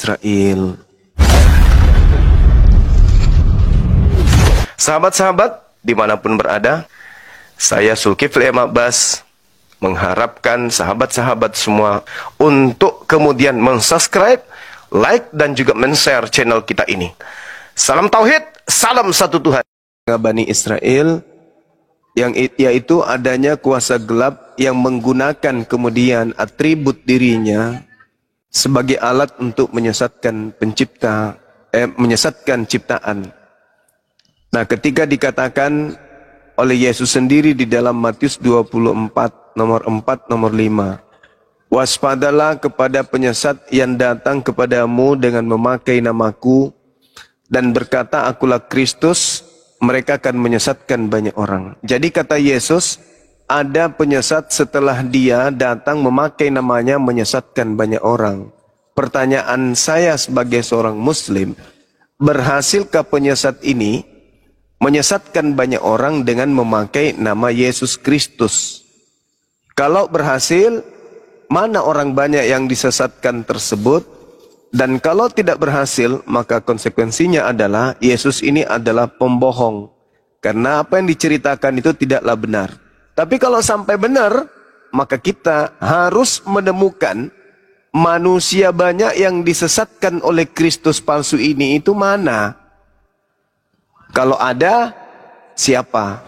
Israel. Sahabat-sahabat, dimanapun berada, saya Zulkifli M. Abbas mengharapkan sahabat-sahabat semua untuk kemudian mensubscribe, like, dan juga men-share channel kita ini. Salam Tauhid, salam satu Tuhan. Bani Israel, yang yaitu adanya kuasa gelap yang menggunakan kemudian atribut dirinya sebagai alat untuk menyesatkan pencipta, menyesatkan ciptaan. Nah, ketika dikatakan oleh Yesus sendiri di dalam Matius 24, nomor 4, nomor 5. Waspadalah kepada penyesat yang datang kepadamu dengan memakai namaku dan berkata, akulah Kristus, mereka akan menyesatkan banyak orang. Jadi kata Yesus, ada penyesat setelah dia datang memakai namanya menyesatkan banyak orang. Pertanyaan saya sebagai seorang Muslim, berhasilkah penyesat ini menyesatkan banyak orang dengan memakai nama Yesus Kristus? Kalau berhasil, mana orang banyak yang disesatkan tersebut? Dan kalau tidak berhasil, maka konsekuensinya adalah Yesus ini adalah pembohong. Karena apa yang diceritakan itu tidaklah benar. Tapi kalau sampai benar, maka kita harus menemukan manusia banyak yang disesatkan oleh Kristus palsu ini itu mana? Kalau ada, siapa?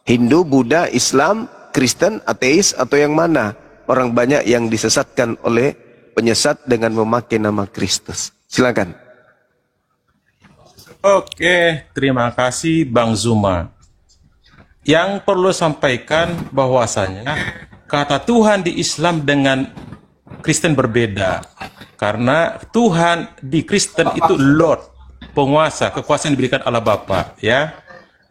Hindu, Buddha, Islam, Kristen, ateis, atau yang mana? Orang banyak yang disesatkan oleh penyesat dengan memakai nama Kristus. Silakan. Oke, terima kasih Bang Zuma. Yang perlu sampaikan bahwasanya kata Tuhan di Islam dengan Kristen berbeda. Karena Tuhan di Kristen itu Lord. Penguasa, kekuasaan diberikan Allah Bapa, ya.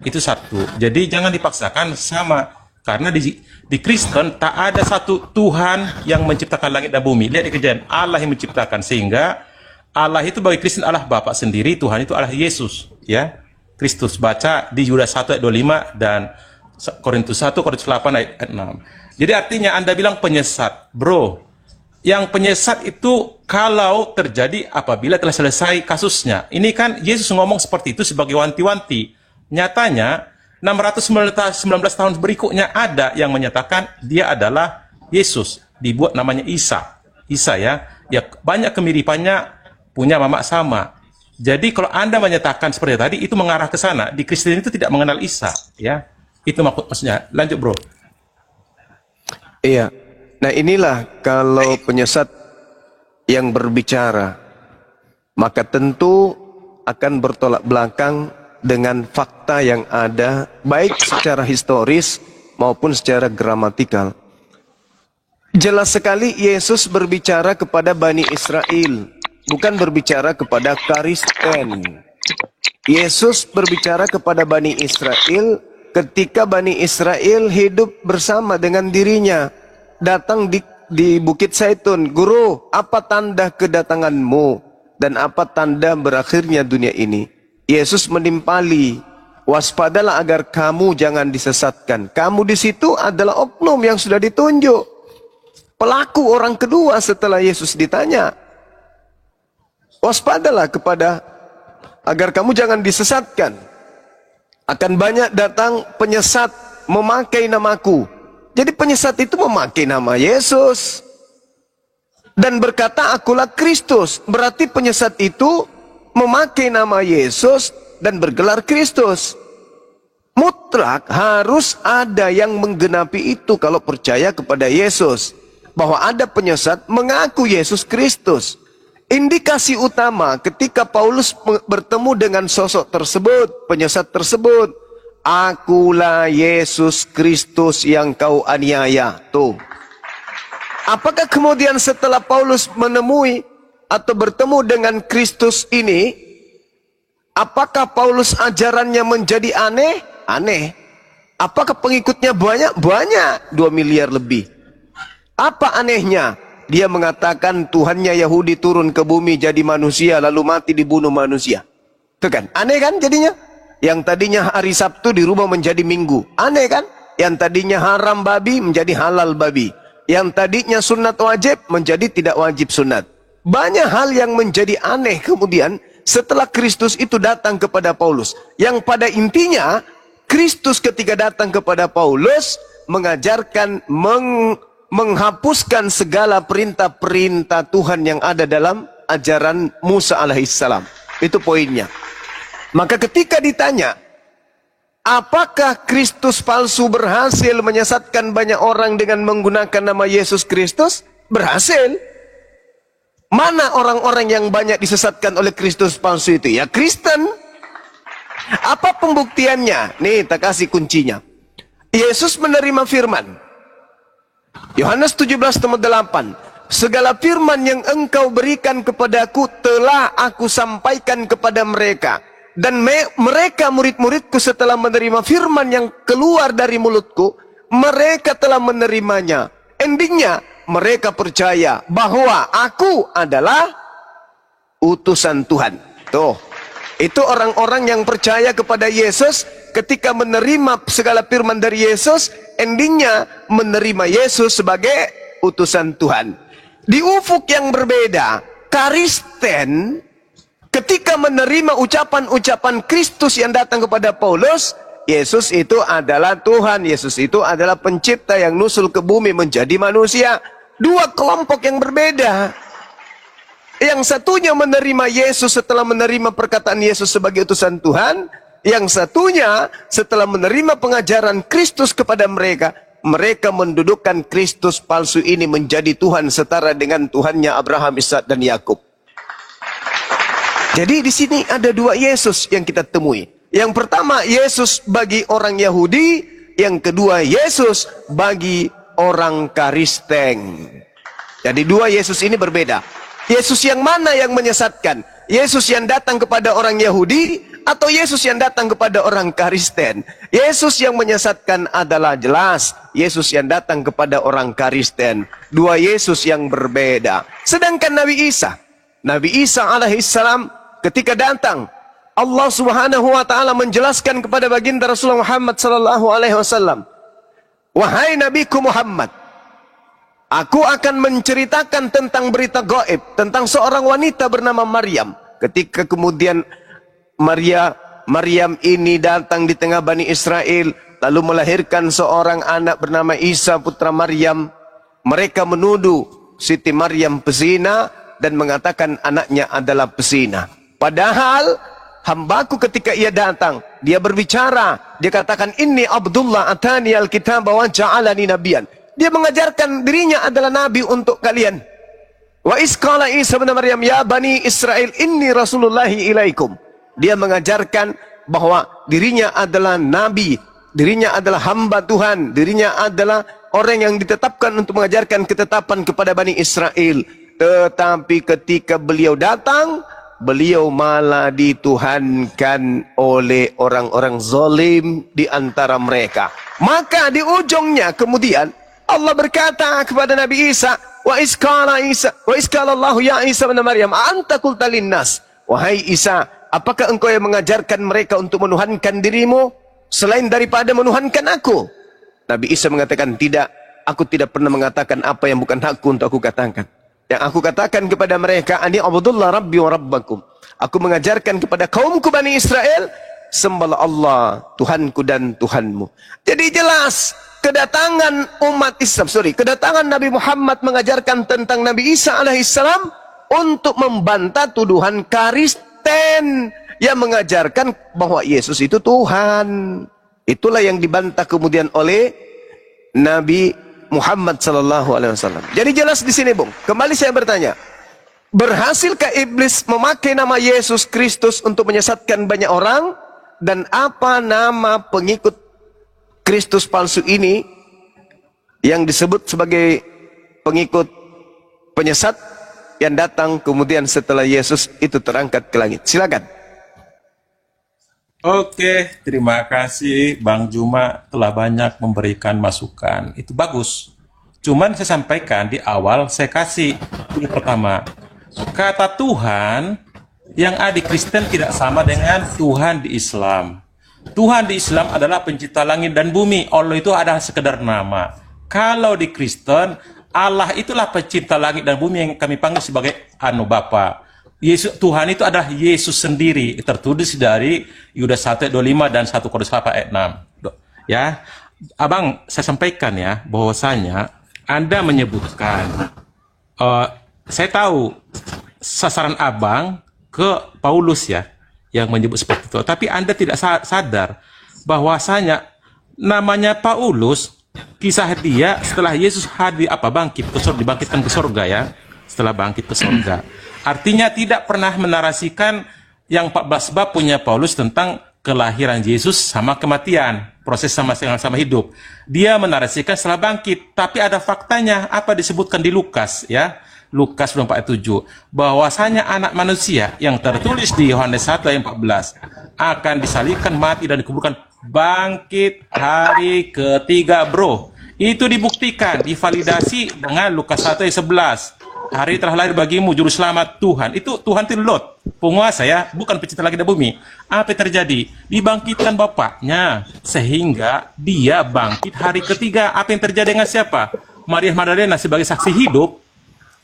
Itu satu. Jadi jangan dipaksakan sama, karena di Kristen tak ada satu Tuhan yang menciptakan langit dan bumi. Lihat di kejadian, Allah yang menciptakan, sehingga Allah itu bagi Kristen Allah Bapa sendiri, Tuhan itu Allah Yesus, ya. Kristus, baca di Yudas 1 ayat 25 dan Korintus 1, Korintus 8 ayat 6. Jadi artinya Anda bilang penyesat, bro. Yang penyesat itu kalau terjadi apabila telah selesai kasusnya. Ini kan Yesus ngomong seperti itu sebagai wanti-wanti. Nyatanya 619 tahun berikutnya ada yang menyatakan dia adalah Yesus. Dibuat namanya Isa. Isa ya. Ya banyak kemiripannya, punya mama sama. Jadi kalau Anda menyatakan seperti tadi itu mengarah ke sana. Di Kristen itu tidak mengenal Isa, ya. Itu maksudnya. Lanjut, bro. Iya. Nah, inilah kalau penyesat yang berbicara, maka tentu akan bertolak belakang dengan fakta yang ada, baik secara historis maupun secara gramatikal. Jelas sekali Yesus berbicara kepada Bani Israel, bukan berbicara kepada Kristen. Yesus berbicara kepada Bani Israel ketika Bani Israel hidup bersama dengan dirinya. Datang di Bukit Zaitun, Guru, apa tanda kedatanganmu dan apa tanda berakhirnya dunia ini? Yesus menimpali, waspadalah agar kamu jangan disesatkan. Kamu di situ adalah oknum yang sudah ditunjuk, pelaku orang kedua setelah Yesus ditanya. Waspadalah kepada agar kamu jangan disesatkan. Akan banyak datang penyesat memakai namaku. Jadi penyesat itu memakai nama Yesus dan berkata akulah Kristus. Berarti penyesat itu memakai nama Yesus dan bergelar Kristus. Mutlak harus ada yang menggenapi itu kalau percaya kepada Yesus. Bahwa ada penyesat mengaku Yesus Kristus. Indikasi utama ketika Paulus bertemu dengan sosok tersebut, penyesat tersebut, akulah Yesus Kristus yang kau aniaya. Tuh. Apakah kemudian setelah Paulus menemui atau bertemu dengan Kristus ini, apakah Paulus ajarannya menjadi aneh? Aneh. Apakah pengikutnya banyak? Banyak. 2 miliar lebih. Apa anehnya? Dia mengatakan Tuhannya Yahudi turun ke bumi jadi manusia lalu mati dibunuh manusia. Itu kan? Aneh kan jadinya? Yang tadinya hari Sabtu dirubah menjadi Minggu. Aneh kan? Yang tadinya haram babi menjadi halal babi. Yang tadinya sunat wajib menjadi tidak wajib sunat. Banyak hal yang menjadi aneh kemudian setelah Kristus itu datang kepada Paulus. Yang pada intinya, Kristus ketika datang kepada Paulus mengajarkan, menghapuskan segala perintah-perintah Tuhan yang ada dalam ajaran Musa alaihissalam. Itu poinnya. Maka ketika ditanya, apakah Kristus palsu berhasil menyesatkan banyak orang dengan menggunakan nama Yesus Kristus? Berhasil. Mana orang-orang yang banyak disesatkan oleh Kristus palsu itu? Ya Kristen. Apa pembuktiannya? Nih, tak kasih kuncinya. Yesus menerima firman. Yohanes 17:8. Segala firman yang engkau berikan kepadaku telah aku sampaikan kepada mereka. Dan mereka murid-muridku setelah menerima firman yang keluar dari mulutku, mereka telah menerimanya. Endingnya, mereka percaya bahwa aku adalah utusan Tuhan. Tuh, itu orang-orang yang percaya kepada Yesus ketika menerima segala firman dari Yesus, endingnya menerima Yesus sebagai utusan Tuhan. Di ufuk yang berbeda, Kristen ketika menerima ucapan-ucapan Kristus yang datang kepada Paulus, Yesus itu adalah Tuhan, Yesus itu adalah pencipta yang nusul ke bumi menjadi manusia. Dua kelompok yang berbeda. Yang satunya menerima Yesus setelah menerima perkataan Yesus sebagai utusan Tuhan. Yang satunya setelah menerima pengajaran Kristus kepada mereka, mereka mendudukkan Kristus palsu ini menjadi Tuhan setara dengan Tuhannya Abraham, Ishak dan Yakub. Jadi di sini ada dua Yesus yang kita temui. Yang pertama Yesus bagi orang Yahudi, yang kedua Yesus bagi orang Kristen. Jadi dua Yesus ini berbeda. Yesus yang mana yang menyesatkan? Yesus yang datang kepada orang Yahudi atau Yesus yang datang kepada orang Kristen? Yesus yang menyesatkan adalah jelas Yesus yang datang kepada orang Kristen. Dua Yesus yang berbeda. Sedangkan Nabi Isa alaihissalam ketika datang, Allah Subhanahu wa taala menjelaskan kepada baginda Rasulullah Muhammad sallallahu alaihi wasallam, "Wahai Nabiku Muhammad, aku akan menceritakan tentang berita gaib tentang seorang wanita bernama Maryam." Ketika kemudian Maryam ini datang di tengah Bani Israel, lalu melahirkan seorang anak bernama Isa putra Maryam, mereka menuduh Siti Maryam pezina dan mengatakan anaknya adalah pezina. Padahal hambaku ketika ia datang, dia berbicara, dia katakan, "Inni Abdullah atani al-kitab wa ja'alani nabiyan." Dia mengajarkan dirinya adalah nabi untuk kalian. Wa isqala Isa bin Maryam ya bani Israel inni rasulullahi ilaikum. Dia mengajarkan bahwa dirinya adalah nabi, dirinya adalah hamba Tuhan, dirinya adalah orang yang ditetapkan untuk mengajarkan ketetapan kepada Bani Israel. Tetapi ketika beliau datang, beliau malah dituhankan oleh orang-orang zalim di antara mereka. Maka di ujungnya kemudian Allah berkata kepada Nabi Isa, wa iskala Allahu ya Isa bin Maryam, anta qulta linnas. Wahai Isa, apakah engkau yang mengajarkan mereka untuk menuhankan dirimu selain daripada menuhankan aku? Nabi Isa mengatakan, tidak, aku tidak pernah mengatakan apa yang bukan hakku untuk aku katakan. Yang aku katakan kepada mereka, ani abdullah rabbi wa rabbakum. Aku mengajarkan kepada kaumku Bani Israel, sembahlah Allah, Tuhanku dan Tuhanmu. Jadi jelas, kedatangan kedatangan Nabi Muhammad mengajarkan tentang Nabi Isa alaihissalam untuk membantah tuduhan Kristen yang mengajarkan bahwa Yesus itu Tuhan. Itulah yang dibantah kemudian oleh Nabi Muhammad sallallahu alaihi wasallam. Jadi jelas di sini, Bung. Kembali saya bertanya, berhasilkah iblis memakai nama Yesus Kristus untuk menyesatkan banyak orang? Dan apa nama pengikut Kristus palsu ini yang disebut sebagai pengikut penyesat yang datang kemudian setelah Yesus itu terangkat ke langit? Silakan. Oke, terima kasih Bang Juma telah banyak memberikan masukan. Itu bagus. Cuman saya sampaikan di awal, saya kasih yang pertama. Kata Tuhan yang ada di Kristen tidak sama dengan Tuhan di Islam. Tuhan di Islam adalah pencipta langit dan bumi. Allah itu adalah sekedar nama. Kalau di Kristen Allah itulah pencipta langit dan bumi yang kami panggil sebagai Bapa. Yesus, Tuhan itu adalah Yesus sendiri, tertulis dari Yudas 1 ayat 25 dan 1 Korintus 8 ayat 6. Ya, Abang, saya sampaikan ya, bahwasanya Anda menyebutkan, saya tahu sasaran Abang ke Paulus ya, yang menyebut seperti itu. Tapi Anda tidak sadar bahwasanya namanya Paulus, kisah dia setelah Yesus dibangkitkan ke surga ya, setelah bangkit ke surga. Artinya tidak pernah menarasikan yang 14 bab punya Paulus tentang kelahiran Yesus sama kematian, proses sama hidup. Dia menarasikan setelah bangkit, tapi ada faktanya apa disebutkan di Lukas ya. Lukas 24 ayat 7, bahwasanya anak manusia yang tertulis di Yohanes 1 ayat 14 akan disalibkan, mati dan dikuburkan, bangkit hari ketiga, bro. Itu dibuktikan, divalidasi dengan Lukas 1 ayat 11. Hari telah lahir bagimu juru selamat Tuhan. Itu Tuhan itu Lot, penguasa ya, bukan pencipta langit dan bumi. Apa yang terjadi? Dibangkitkan bapaknya, sehingga dia bangkit hari ketiga. Apa yang terjadi dengan siapa? Maria Magdalena sebagai saksi hidup,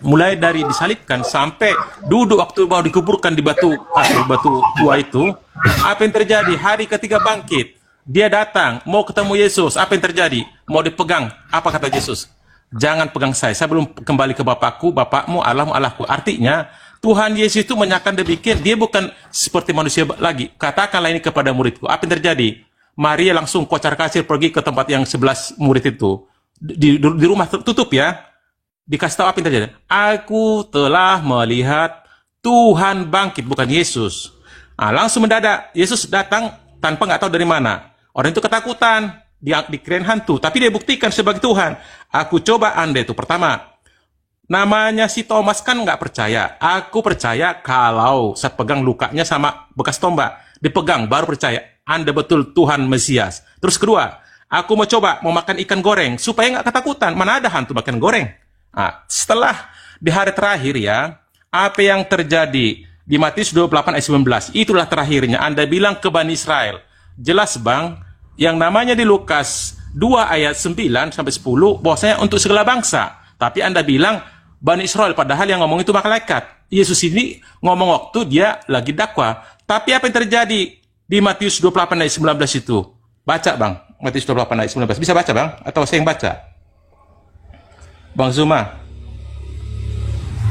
mulai dari disalibkan sampai duduk waktu mau dikuburkan di batu tua itu. Apa yang terjadi? Hari ketiga bangkit. Dia datang, mau ketemu Yesus. Apa yang terjadi? Mau dipegang. Apa kata Yesus? Jangan pegang saya belum kembali ke Bapakku, Bapakmu, Allahmu, Allahku. Artinya, Tuhan Yesus itu menyatakan demikian, dia bukan seperti manusia lagi. Katakanlah ini kepada muridku. Apa yang terjadi? Maria langsung kocar-kacir pergi ke tempat yang 11 murid itu. Di rumah tertutup ya. Dikasih tahu apa yang terjadi. Aku telah melihat Tuhan bangkit, bukan Yesus. Langsung mendadak, Yesus datang tanpa nggak tahu dari mana. Orang itu ketakutan. Dikirain hantu, tapi dia buktikan sebagai Tuhan. Aku coba Anda itu. Pertama, namanya si Thomas kan nggak percaya. Aku percaya kalau saya pegang lukanya sama bekas tombak. Dipegang, baru percaya. Anda betul Tuhan Mesias. Terus kedua, aku mau makan ikan goreng, supaya nggak ketakutan. Mana ada hantu makan goreng? Setelah di hari terakhir ya, apa yang terjadi di Matius 28 ayat 19, itulah terakhirnya. Anda bilang ke Bani Israel. Jelas bang, yang namanya di Lukas 2 ayat 9 sampai 10 bahwasanya untuk segala bangsa. Tapi Anda bilang Bani Israel, padahal yang ngomong itu malaikat. Yesus ini ngomong waktu dia lagi dakwah. Tapi apa yang terjadi di Matius 28 ayat 19 itu? Baca bang, Matius 28 ayat 19. Bisa baca bang? Atau saya yang baca? Bang Zuma.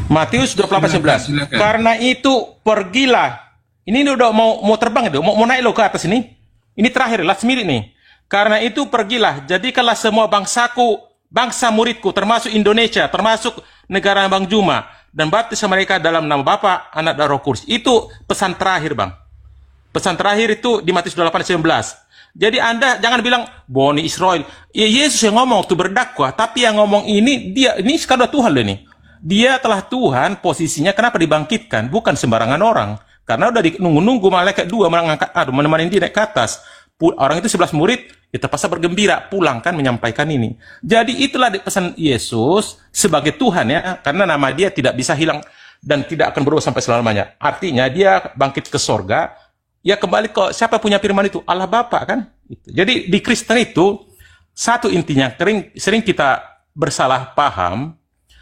Matius 28 ayat 11. Karena itu pergilah. Ini udah mau terbang itu, mau naik lo ke atas ini. Ini terakhir, last minute nih. Karena itu pergilah, jadikanlah semua bangsaku, bangsa muridku, termasuk Indonesia, termasuk negara Bang Juma, dan baptis mereka dalam nama Bapa, Anak, dan Roh Kudus. Itu pesan terakhir bang. Pesan terakhir itu di Matius 28:19. Jadi Anda jangan bilang Bani Israel. Ya, Yesus yang ngomong waktu berdakwah, tapi yang ngomong ini sekarang Tuhan loh ini. Dia telah Tuhan, posisinya kenapa dibangkitkan? Bukan sembarangan orang. Karena udah nunggu malaikat dua menemani dia naik ke atas. Orang itu 11 murid, ya terpaksa bergembira, pulang kan menyampaikan ini. Jadi itulah pesan Yesus sebagai Tuhan ya, karena nama dia tidak bisa hilang dan tidak akan berubah sampai selamanya. Artinya dia bangkit ke sorga, ya kembali ke siapa punya firman itu? Allah Bapa kan? Jadi di Kristen itu, satu intinya, sering kita bersalah paham,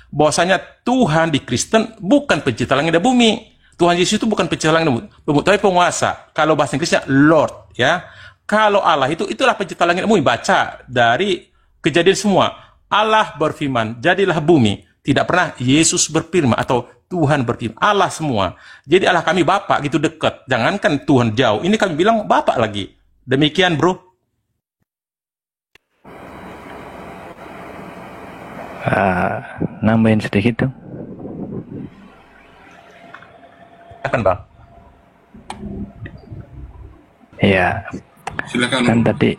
bahwasanya Tuhan di Kristen bukan pencipta langit dan bumi. Tuhan Yesus itu bukan pencipta langit dan bumi, tapi penguasa. Kalau bahasa Inggrisnya Lord, ya. Kalau Allah itulah pencipta langit dan bumi. Baca dari Kejadian semua. Allah berfirman, jadilah bumi. Tidak pernah Yesus berfirman atau Tuhan berfirman. Allah semua. Jadi Allah kami Bapa gitu dekat. Jangankan Tuhan jauh. Ini kami bilang Bapa lagi. Demikian, bro. Nambahin sedikit dong. Akan bang. Ya, silakan. kan tadi,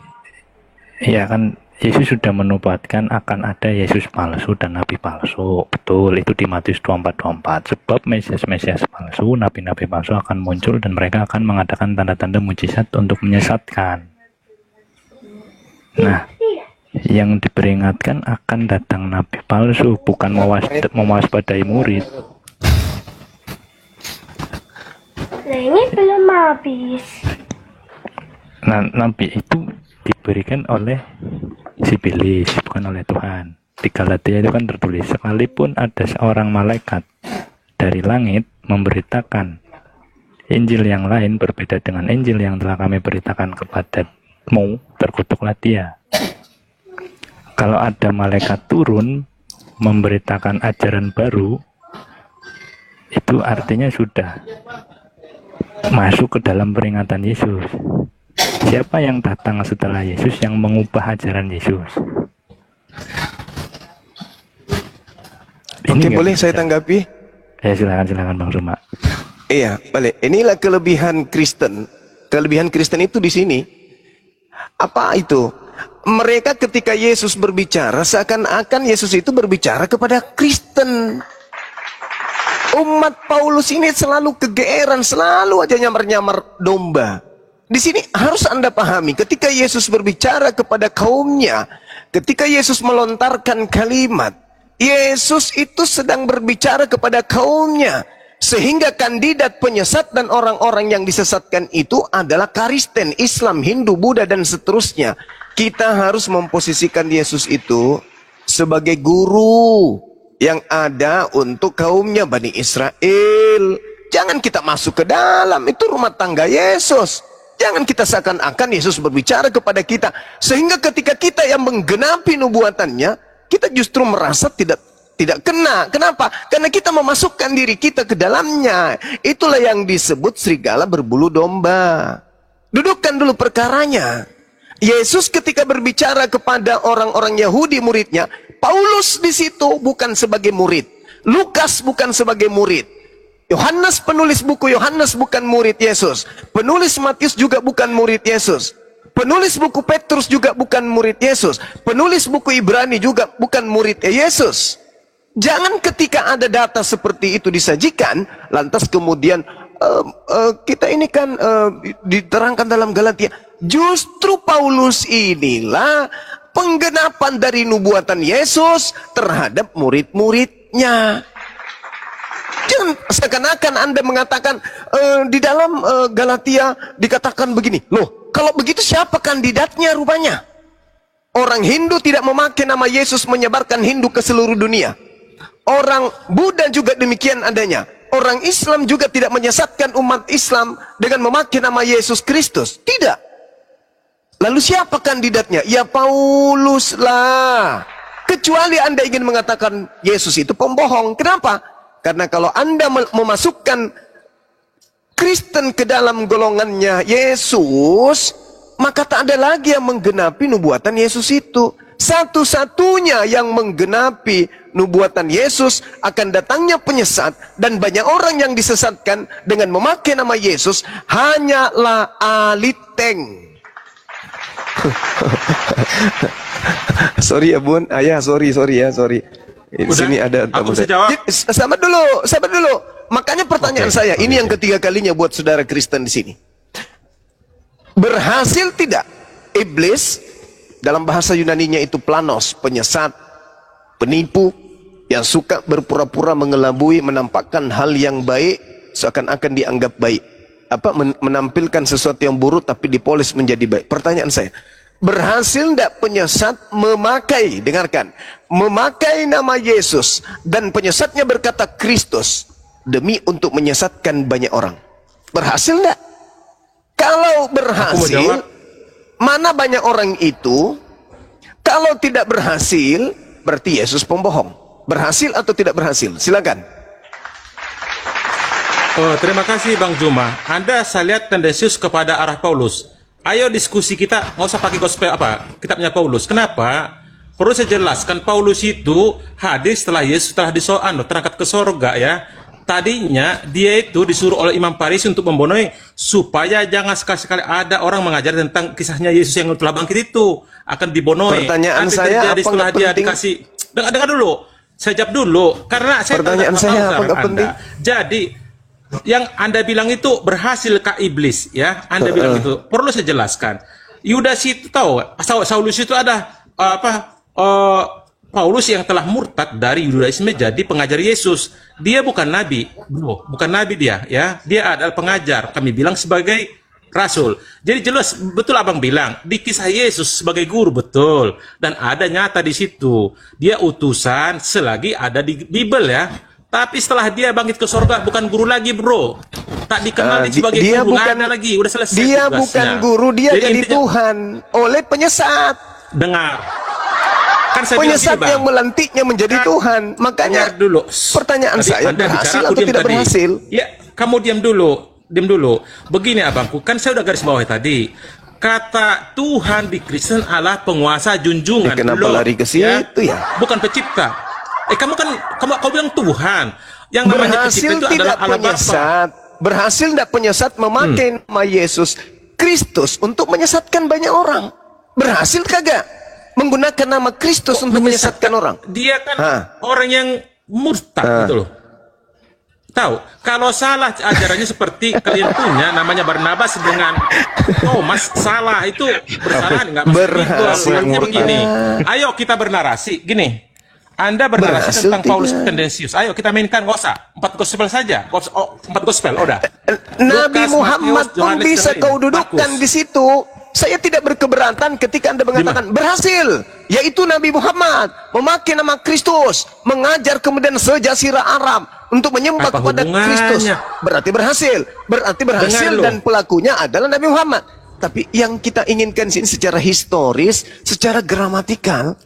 ya kan Yesus sudah menubuatkan akan ada Yesus palsu dan nabi palsu. Betul, itu di Matius 24:24. Sebab Mesias palsu, nabi-nabi palsu akan muncul dan mereka akan mengadakan tanda-tanda mujizat untuk menyesatkan. Nah, yang diperingatkan akan datang nabi palsu, bukan mewaspadai murid. Nah, ini belum habis. Nah, nabi itu diberikan oleh si iblis, bukan oleh Tuhan. Di Galatia itu kan tertulis, sekalipun ada seorang malaikat dari langit memberitakan Injil yang lain berbeda dengan Injil yang telah kami beritakan kepadamu, terkutuklah dia. Kalau ada malaikat turun memberitakan ajaran baru, itu artinya sudah masuk ke dalam peringatan Yesus. Siapa yang datang setelah Yesus yang mengubah ajaran Yesus? Oke, boleh saya tanggapi? Ya, silakan Bang Suma. Iya, balik. Inilah kelebihan Kristen. Kelebihan Kristen itu di sini. Apa itu? Mereka ketika Yesus berbicara, seakan-akan Yesus itu berbicara kepada Kristen. Umat Paulus ini selalu kegeeran, selalu aja nyamar-nyamar domba. Di sini harus Anda pahami, ketika Yesus berbicara kepada kaumnya, ketika Yesus melontarkan kalimat, Yesus itu sedang berbicara kepada kaumnya. Sehingga kandidat penyesat dan orang-orang yang disesatkan itu adalah Kristen, Islam, Hindu, Buddha, dan seterusnya. Kita harus memposisikan Yesus itu sebagai guru yang ada untuk kaumnya Bani Israel. Jangan kita masuk ke dalam, itu rumah tangga Yesus. Jangan kita seakan-akan Yesus berbicara kepada kita. Sehingga ketika kita yang menggenapi nubuatannya, kita justru merasa tidak kena. Kenapa? Karena kita memasukkan diri kita ke dalamnya. Itulah yang disebut serigala berbulu domba. Dudukkan dulu perkaranya. Yesus ketika berbicara kepada orang-orang Yahudi muridnya, Paulus di situ bukan sebagai murid. Lukas bukan sebagai murid. Yohanes penulis buku Yohanes bukan murid Yesus. Penulis Matius juga bukan murid Yesus. Penulis buku Petrus juga bukan murid Yesus. Penulis buku Ibrani juga bukan murid Yesus. Jangan ketika ada data seperti itu disajikan, lantas kemudian kita ini kan diterangkan dalam Galatia. Justru Paulus inilah penggenapan dari nubuatan Yesus terhadap murid-muridnya. Jangan seakan-akan Anda mengatakan di dalam Galatia dikatakan begini. Loh, kalau begitu siapa kandidatnya rupanya? Orang Hindu tidak memakai nama Yesus menyebarkan Hindu ke seluruh dunia. Orang Buddha juga demikian adanya. Orang Islam juga tidak menyesatkan umat Islam dengan memakai nama Yesus Kristus. Tidak. Lalu siapa kandidatnya? Ya Paulus lah. Kecuali Anda ingin mengatakan Yesus itu pembohong. Kenapa? Karena kalau Anda memasukkan Kristen ke dalam golongannya Yesus, maka tak ada lagi yang menggenapi nubuatan Yesus itu. Satu-satunya yang menggenapi nubuatan Yesus akan datangnya penyesat dan banyak orang yang disesatkan dengan memakai nama Yesus hanyalah aliteng. Sorry ya Bun, ayah sorry ya. Di sini ada tamu saya. Sabar dulu. Makanya pertanyaan saya, ini yang ketiga kalinya buat saudara Kristen di sini. Berhasil tidak iblis, dalam bahasa Yunaninya itu planos, penyesat, penipu, yang suka berpura-pura mengelabui, menampakkan hal yang baik seakan-akan dianggap baik. Menampilkan sesuatu yang buruk tapi dipoles menjadi baik. Pertanyaan saya, berhasil tidak penyesat memakai, dengarkan, memakai nama Yesus dan penyesatnya berkata Kristus demi untuk menyesatkan banyak orang? Berhasil tidak? Kalau berhasil, mana banyak orang itu? Kalau tidak berhasil, berarti Yesus pembohong. Berhasil atau tidak berhasil? Silakan. Oh, terima kasih Bang Zuma. Anda saya lihat tendensius kepada arah Paulus. Ayo diskusi kita, nggak usah pakai gospel kitabnya Paulus. Kenapa? Perlu saya jelaskan, Paulus itu hadir setelah Yesus telah terangkat ke sorga ya. Tadinya dia itu disuruh oleh Imam Farisi untuk membunuh supaya jangan sekali-sekali ada orang mengajar tentang kisahnya Yesus yang telah bangkit itu akan dibunuh. Pertanyaan nanti saya apa setelah dia penting? Dikasih dengar dulu. Saya jawab dulu karena saya pertanyaan saya apa penting? Jadi yang Anda bilang itu berhasil Kak Iblis ya. Anda bilang itu perlu saya jelaskan. Yudas itu tahu, Saulus itu ada Paulus yang telah murtad dari Yudaisme jadi pengajar Yesus. Dia bukan nabi, bukan nabi dia ya. Dia adalah pengajar. Kami bilang sebagai rasul. Jadi jelas betul abang bilang di kisah Yesus sebagai guru betul, dan ada nyata di situ dia utusan selagi ada di Bible ya. Tapi setelah dia bangkit ke surga bukan guru lagi bro, tak dikenal sebagai dia guru, bukan, nggak ada lagi, udah selesai dia tugasnya. bukan guru, dia jadi intinya, Tuhan oleh penyesat. dengar kan saya Penyesat bilang gini, yang melantiknya menjadi Kan, Tuhan. Makanya dengar dulu. pertanyaan Tadi saya, Anda berhasil bicara, aku atau diam tidak tadi. berhasil? Ya, kamu diam dulu. Begini abangku, kan saya udah garis bawahi tadi. Kata Tuhan di Kristen adalah penguasa junjungan. Kenapa lari ke situ ya? Bukan pencipta. Kamu bilang Tuhan. Yang namanya Berhasil pencipta itu tidak adalah Allah Bapa. penyesat. Berhasil tidak penyesat memakai nama Yesus Kristus untuk menyesatkan banyak orang. Berhasil kagak menggunakan nama Kristus untuk menyesatkan orang? Dia kan orang yang murtad gitu loh. Tahu, kalau salah ajarannya seperti kalian punya namanya Barnabas dengan Thomas, salah itu bersalah nggak Berhasil Artinya begini. Ayo kita bernarasi gini. Anda bernarasi Berhasil tentang Paulus tidak. Tendensius. Ayo kita mainkan, nggak usah 4 gospel saja. 4 gospel, udah. Nabi Lukas, Muhammad Matius, pun Yohanes, bisa dan kau lain. dudukkan Bagus. di situ. Saya tidak berkeberatan ketika Anda mengatakan berhasil, yaitu Nabi Muhammad memakai nama Kristus, mengajar kemudian sejazirah Arab untuk menyembah Apa kepada hubungannya? Kristus. Berarti berhasil. Berarti berhasil Dengar, dan pelakunya adalah Nabi Muhammad. Tapi yang kita inginkan sini secara historis, secara gramatikal,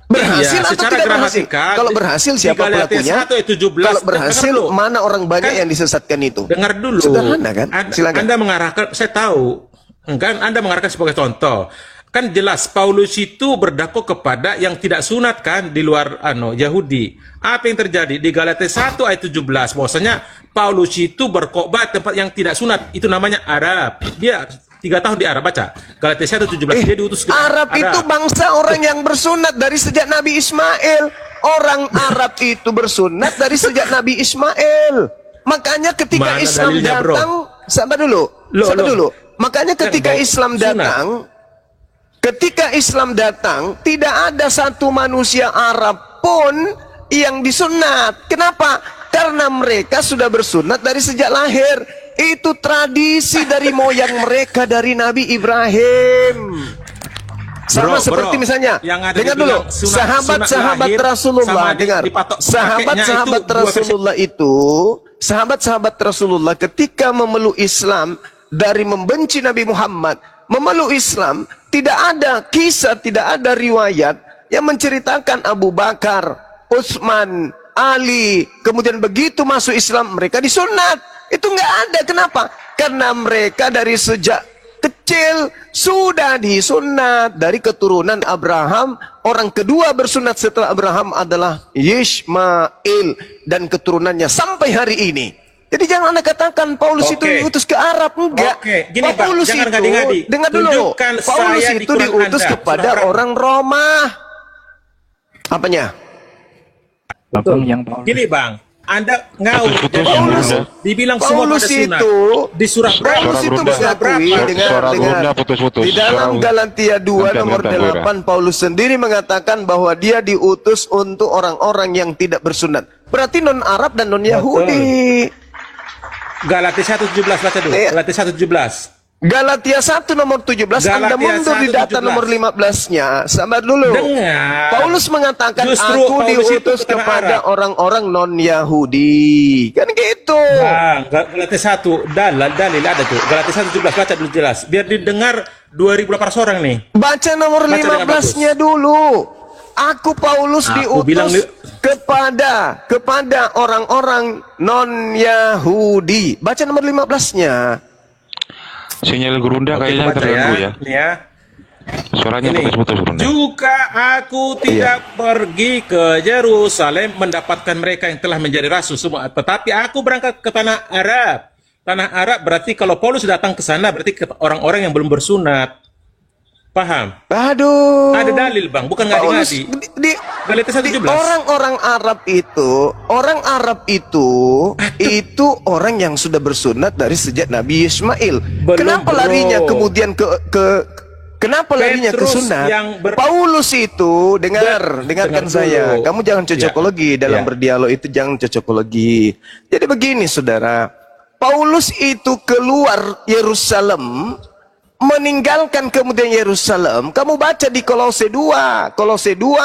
berhasil Iya, atau secara tidak berhasil? gramatikal, Kalau berhasil siapa di Galatia pelakunya? 1 ayat 17, Kalau berhasil dengar dulu. mana orang banyak Kan- yang disesatkan itu? Dengar dulu. Sederhana kan? Silakan. Anda mengarahkan, saya tahu. Kan Anda mengarahkan sebagai contoh. Kan jelas Paulus itu berdakwah kepada yang tidak sunat kan di luar Yahudi. Apa yang terjadi di Galatia 1 ayat 17? Bahwasanya Paulus itu berkhotbah tempat yang tidak sunat, itu namanya Arab. Dia 3 tahun di Arab, baca. Galatia 1 17 dia diutus ke Arab itu bangsa orang yang bersunat dari sejak Nabi Ismail. Orang Arab itu bersunat dari sejak Nabi Ismail. Makanya ketika Mana Islam dalilnya, bro? datang, sabar dulu. Makanya ketika Kan, Islam sunat. datang, ketika Islam datang, tidak ada satu manusia Arab pun yang disunat. Kenapa? Karena mereka sudah bersunat dari sejak lahir. Itu tradisi dari moyang mereka, dari Nabi Ibrahim. Sama seperti misalnya, yang ada dengar dulu, dibilang sahabat-sahabat lahir Rasulullah, sama dengar, dipatok sahabat-sahabat pakainya itu Rasulullah itu, sahabat-sahabat Rasulullah ketika memeluk Islam dari membenci Nabi Muhammad, memeluk Islam, tidak ada kisah, tidak ada riwayat yang menceritakan Abu Bakar, Utsman, Ali, kemudian begitu masuk Islam mereka disunat. Itu nggak ada. Kenapa? Karena mereka dari sejak kecil sudah disunat dari keturunan Abraham. Orang kedua bersunat setelah Abraham adalah Yishmael dan keturunannya sampai hari ini. Jadi jangan Anda katakan Paulus itu diutus ke Arab. Enggak. Gini, Paulus Bang, jangan itu, ngadi-ngadi. dengar dulu. Tunjukkan Paulus saya di itu Quran diutus Anda. kepada Surah berapa? orang Roma. Apanya? Abang yang Paulus. Gini bang, Anda ngawur. Putus-putus, Paulus Bunda. dibilang semua Paulus pada sunat. itu Di surah berapa? Paulus itu Bunda. mengakui dengan Suara Bunda putus-putus. di dalam Suara- Galatia 2 Gantian, nomor gantian, 8 Paulus sendiri mengatakan bahwa dia diutus untuk orang-orang yang tidak bersunat. Berarti non Arab dan non Yahudi. Galatia 1:17 baca dulu. Iya. Galatia 1:17. Galatia 1 nomor 17 Anda Galatia mundur di 1, data 17. nomor 15-nya. Sabar dulu. Dengar. Paulus mengatakan Justru aku Paulus itu diutus ke tanah kepada Arab. orang-orang non Yahudi. Kan gitu. Bang, Galatia 1 dalil ada tuh. Galatia 1:17 baca dulu jelas. Biar didengar 2.800 orang nih. Baca nomor Baca dengan 15-nya dulu. Aku Paulus Aku bilang diutus kepada orang-orang non Yahudi. Baca nomor 15-nya. Sinyal Gerunda Oke, kayaknya baca terganggu ya. Nih ya. Suaranya Ini, putus-putus Gerunda. juga aku tidak pergi ke Yerusalem mendapatkan mereka yang telah menjadi rasul semua, tetapi aku berangkat ke tanah Arab. Tanah Arab berarti kalau Paulus datang ke sana berarti ke orang-orang yang belum bersunat. Paham? Aduh. Ada dalil bang, bukan Paulus ngadi-ngadi. Galatia 1:17. orang-orang Arab itu orang yang sudah bersunat dari sejak Nabi Ismail. Belum, Kenapa bro. larinya kemudian kenapa larinya ke Petrus sunat? yang Paulus itu dengarkan dengar saya. dulu. Kamu jangan cocokologi dalam Ya. berdialog itu, jangan cocokologi. Jadi begini saudara, Paulus itu keluar Yerusalem, meninggalkan kemudian Yerusalem. Kamu baca di Kolose 2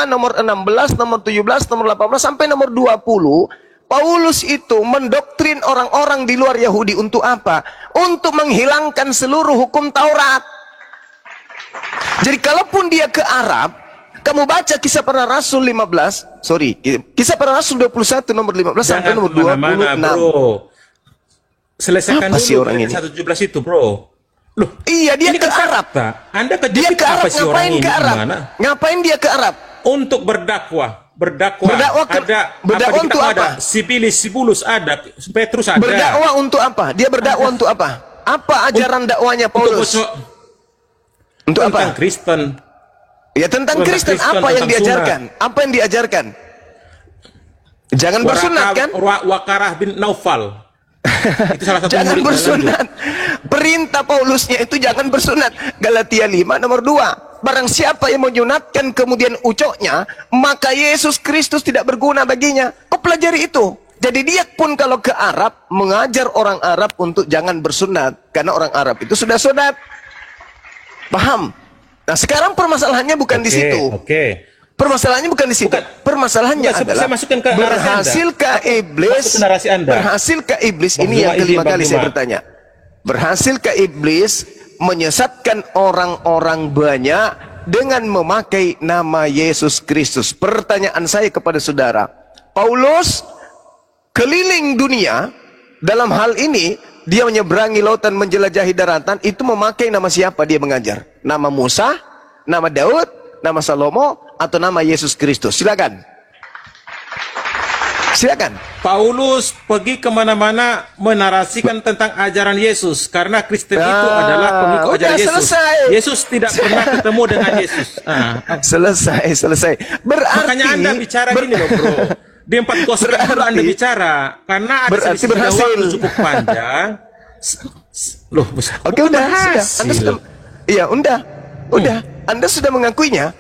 nomor 16, nomor 17, nomor 18 sampai nomor 20. Paulus itu mendoktrin orang-orang di luar Yahudi untuk apa? Untuk menghilangkan seluruh hukum Taurat. Jadi kalaupun dia ke Arab, kamu baca Kisah Para Rasul 15, Kisah Para Rasul 21 nomor 15 sampai nomor 26. Bro. Selesaikan Apa sih dulu orang ini? 117 itu, bro. Loh, Iya, dia ini ke kan Arab. fakta. Anda Dia kejepit ke apa Arab, sih orang ngapain ini? ke Arab? Gimana? Ngapain dia ke Arab? Untuk berdakwah. Berdakwah untuk apa? Sibulus ada, Petrus ada. Berdakwah untuk apa? Dia berdakwah untuk apa? Apa ajaran dakwanya Paulus? Untuk tentang apa? Kristen. Ya tentang Kristen. Apa yang tentang diajarkan? Apa yang diajarkan? Jangan bersunat kan? Wakarah bin Naufal. Itu salah satu Jangan murid. bersunat. Perintah Paulusnya itu jangan bersunat. Galatia 5 nomor 2. Barang siapa yang menyunatkan kemudian ucoknya, maka Yesus Kristus tidak berguna baginya. Kau pelajari itu. Jadi dia pun kalau ke Arab, mengajar orang Arab untuk jangan bersunat. Karena orang Arab itu sudah sunat. Paham? Nah sekarang permasalahannya bukan di situ. Permasalahannya bukan di situ. Permasalahannya adalah berhasilkah iblis? Berhasilkah iblis? Ini yang kelima kali saya bertanya. Berhasilkah iblis menyesatkan orang-orang banyak dengan memakai nama Yesus Kristus? Pertanyaan saya kepada saudara, Paulus keliling dunia. Dalam hal ini dia menyeberangi lautan, menjelajahi daratan. Itu memakai nama siapa dia mengajar? Nama Musa, nama Daud, nama Salomo, atau nama Yesus Kristus? Silakan. Silakan. Paulus pergi kemana-mana menarasikan tentang ajaran Yesus, karena Kristen itu adalah pengikut ajaran Yesus. Selesai. Yesus tidak pernah ketemu dengan Yesus. Selesai. Berarti makanya Anda bicara gini loh, bro. Di 4 gospel itu Anda bicara, karena ada selisih waktu cukup panjang. Loh, oke, udah. Anda sudah. Iya, udah. Anda sudah mengakuinya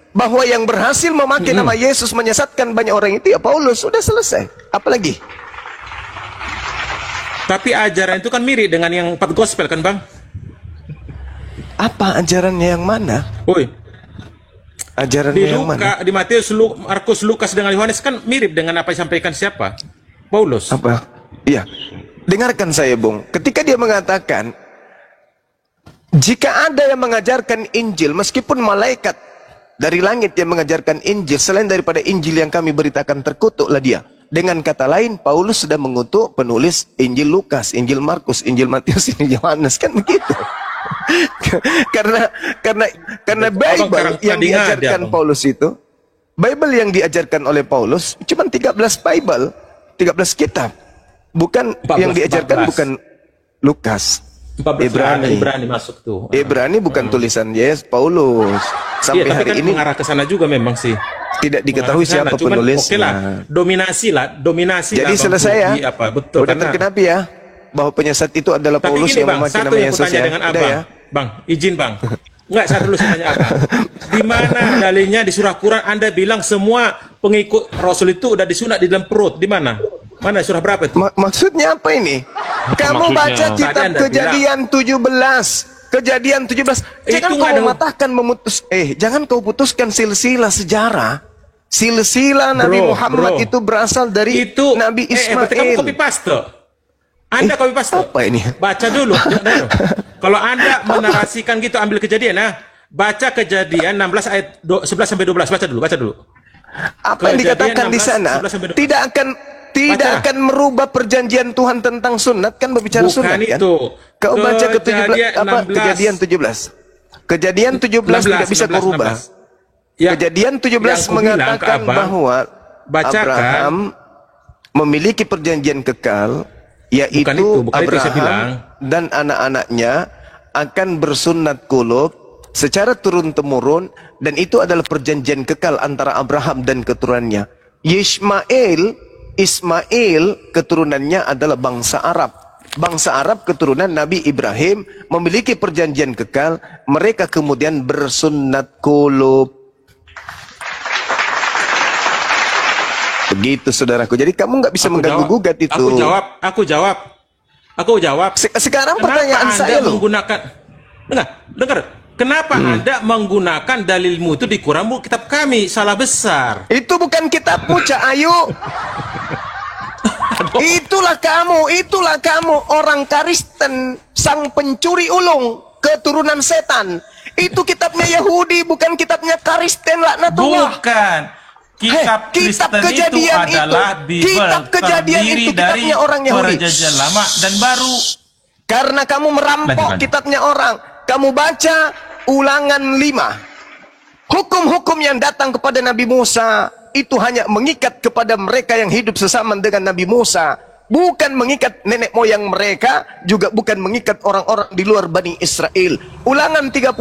bahwa yang berhasil memakai nama Yesus menyesatkan banyak orang itu ya Paulus. Sudah selesai. Apalagi? Tapi ajaran itu kan mirip dengan yang 4 gospel kan, Bang? Apa ajarannya yang mana? Woi. Ajarannya yang mana? Di Matius, Markus, Lukas dengan Yohanes kan mirip dengan apa yang disampaikan siapa? Paulus. Apa? Iya. Dengarkan saya, Bung. Ketika dia mengatakan jika ada yang mengajarkan Injil, meskipun malaikat dari langit yang mengajarkan Injil, selain daripada Injil yang kami beritakan, terkutuklah dia. Dengan kata lain, Paulus sudah mengutuk penulis Injil Lukas, Injil Markus, Injil Matius, Injil Yohanes, kan begitu. karena Bible yang diajarkan Paulus itu, Bible yang diajarkan oleh Paulus cuma 13 Bible, 13 kitab. Bukan 14, yang diajarkan 14. Bukan Lukas. Ibrani masuk tuh. Ibrani bukan tulisan Paulus. Sampai hari kan ini mengarah ke sana juga memang sih. Tidak diketahui siapa penulisnya. Dominasi. Jadi selesai ya. Betul. Udah terkenapi ya bahwa penyesat itu adalah Paulus yang memakai nama Yesus ya. Ya. Bang, izin Bang. Enggak, saya dulu tanya apa. Di mana dalilnya di surah Quran Anda bilang semua pengikut Rasul itu udah disunat di dalam perut? Di mana? Mana surah berapa itu? Maksudnya apa ini? Kamu baca kitab Kejadian 17. Kejadian 17. Jangan kau mematahkan jangan kau putuskan silsilah sejarah. Silsilah Nabi Muhammad itu berasal dari Nabi Ismail. Kamu copy paste. Anda copy paste. Apa ini? Baca dulu. Kalau Anda menarasikan gitu, ambil Kejadian ya. Baca Kejadian 16 ayat 11 sampai 12. Baca dulu. Apa yang dikatakan di sana tidak akan merubah perjanjian Tuhan tentang sunat, kan berbicara sunat kan? Kau baca Kejadian 17. Kejadian 17 tidak bisa kau rubah. Kejadian 17 mengatakan bahwa Abraham memiliki perjanjian kekal, yaitu Abraham dan anak-anaknya akan bersunat kulub secara turun-temurun, dan itu adalah perjanjian kekal antara Abraham dan keturunannya. Ismail keturunannya adalah bangsa Arab. Bangsa Arab keturunan Nabi Ibrahim memiliki perjanjian kekal, mereka kemudian bersunat kulub. Begitu saudaraku. Jadi kamu nggak bisa mengganggu gugat itu. Aku jawab. Aku jawab. Sekarang Kenapa pertanyaan Anda saya loh. menggunakan dengar. Kenapa Anda menggunakan dalilmu itu di Quranmu kitab kami? Salah besar. Itu bukan kitabmu, Cak Ayu. Itulah kamu orang Kristen, sang pencuri ulung, keturunan setan. Itu kitabnya Yahudi, bukan kitabnya Kristen, laknatullah. Bukan. Kitab Kristen itu adalah Bible, terdiri dari orang Yahudi. Perjanjian Lama dan Baru. Karena kamu merampok kitabnya orang, kamu baca Ulangan 5. Hukum-hukum yang datang kepada Nabi Musa itu hanya mengikat kepada mereka yang hidup sesama dengan Nabi Musa, bukan mengikat nenek moyang mereka, juga bukan mengikat orang-orang di luar Bani Israel. Ulangan 33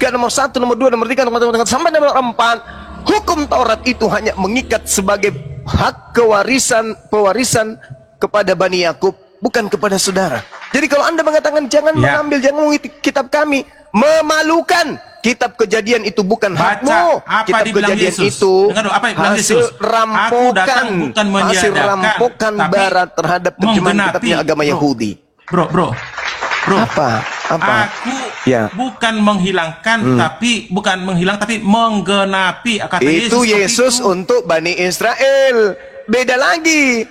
nomor 1, nomor 2, nomor 3, nomor 4 sampai nomor 4. Hukum Taurat itu hanya mengikat sebagai hak pewarisan kepada Bani Yakub, bukan kepada saudara. Jadi kalau Anda mengatakan jangan mengambil, jangan mengikuti kitab kami, memalukan. Kitab Kejadian itu bukan hakmu. Kitab Kejadian Yesus itu hasil rampokan, hasil rampokan Barat terhadap terjemahan kitabnya agama Yahudi. Bro. Apa? Aku bukan menghilangkan, tapi menggenapi kata itu Yesus untuk Bani Israel. Beda lagi.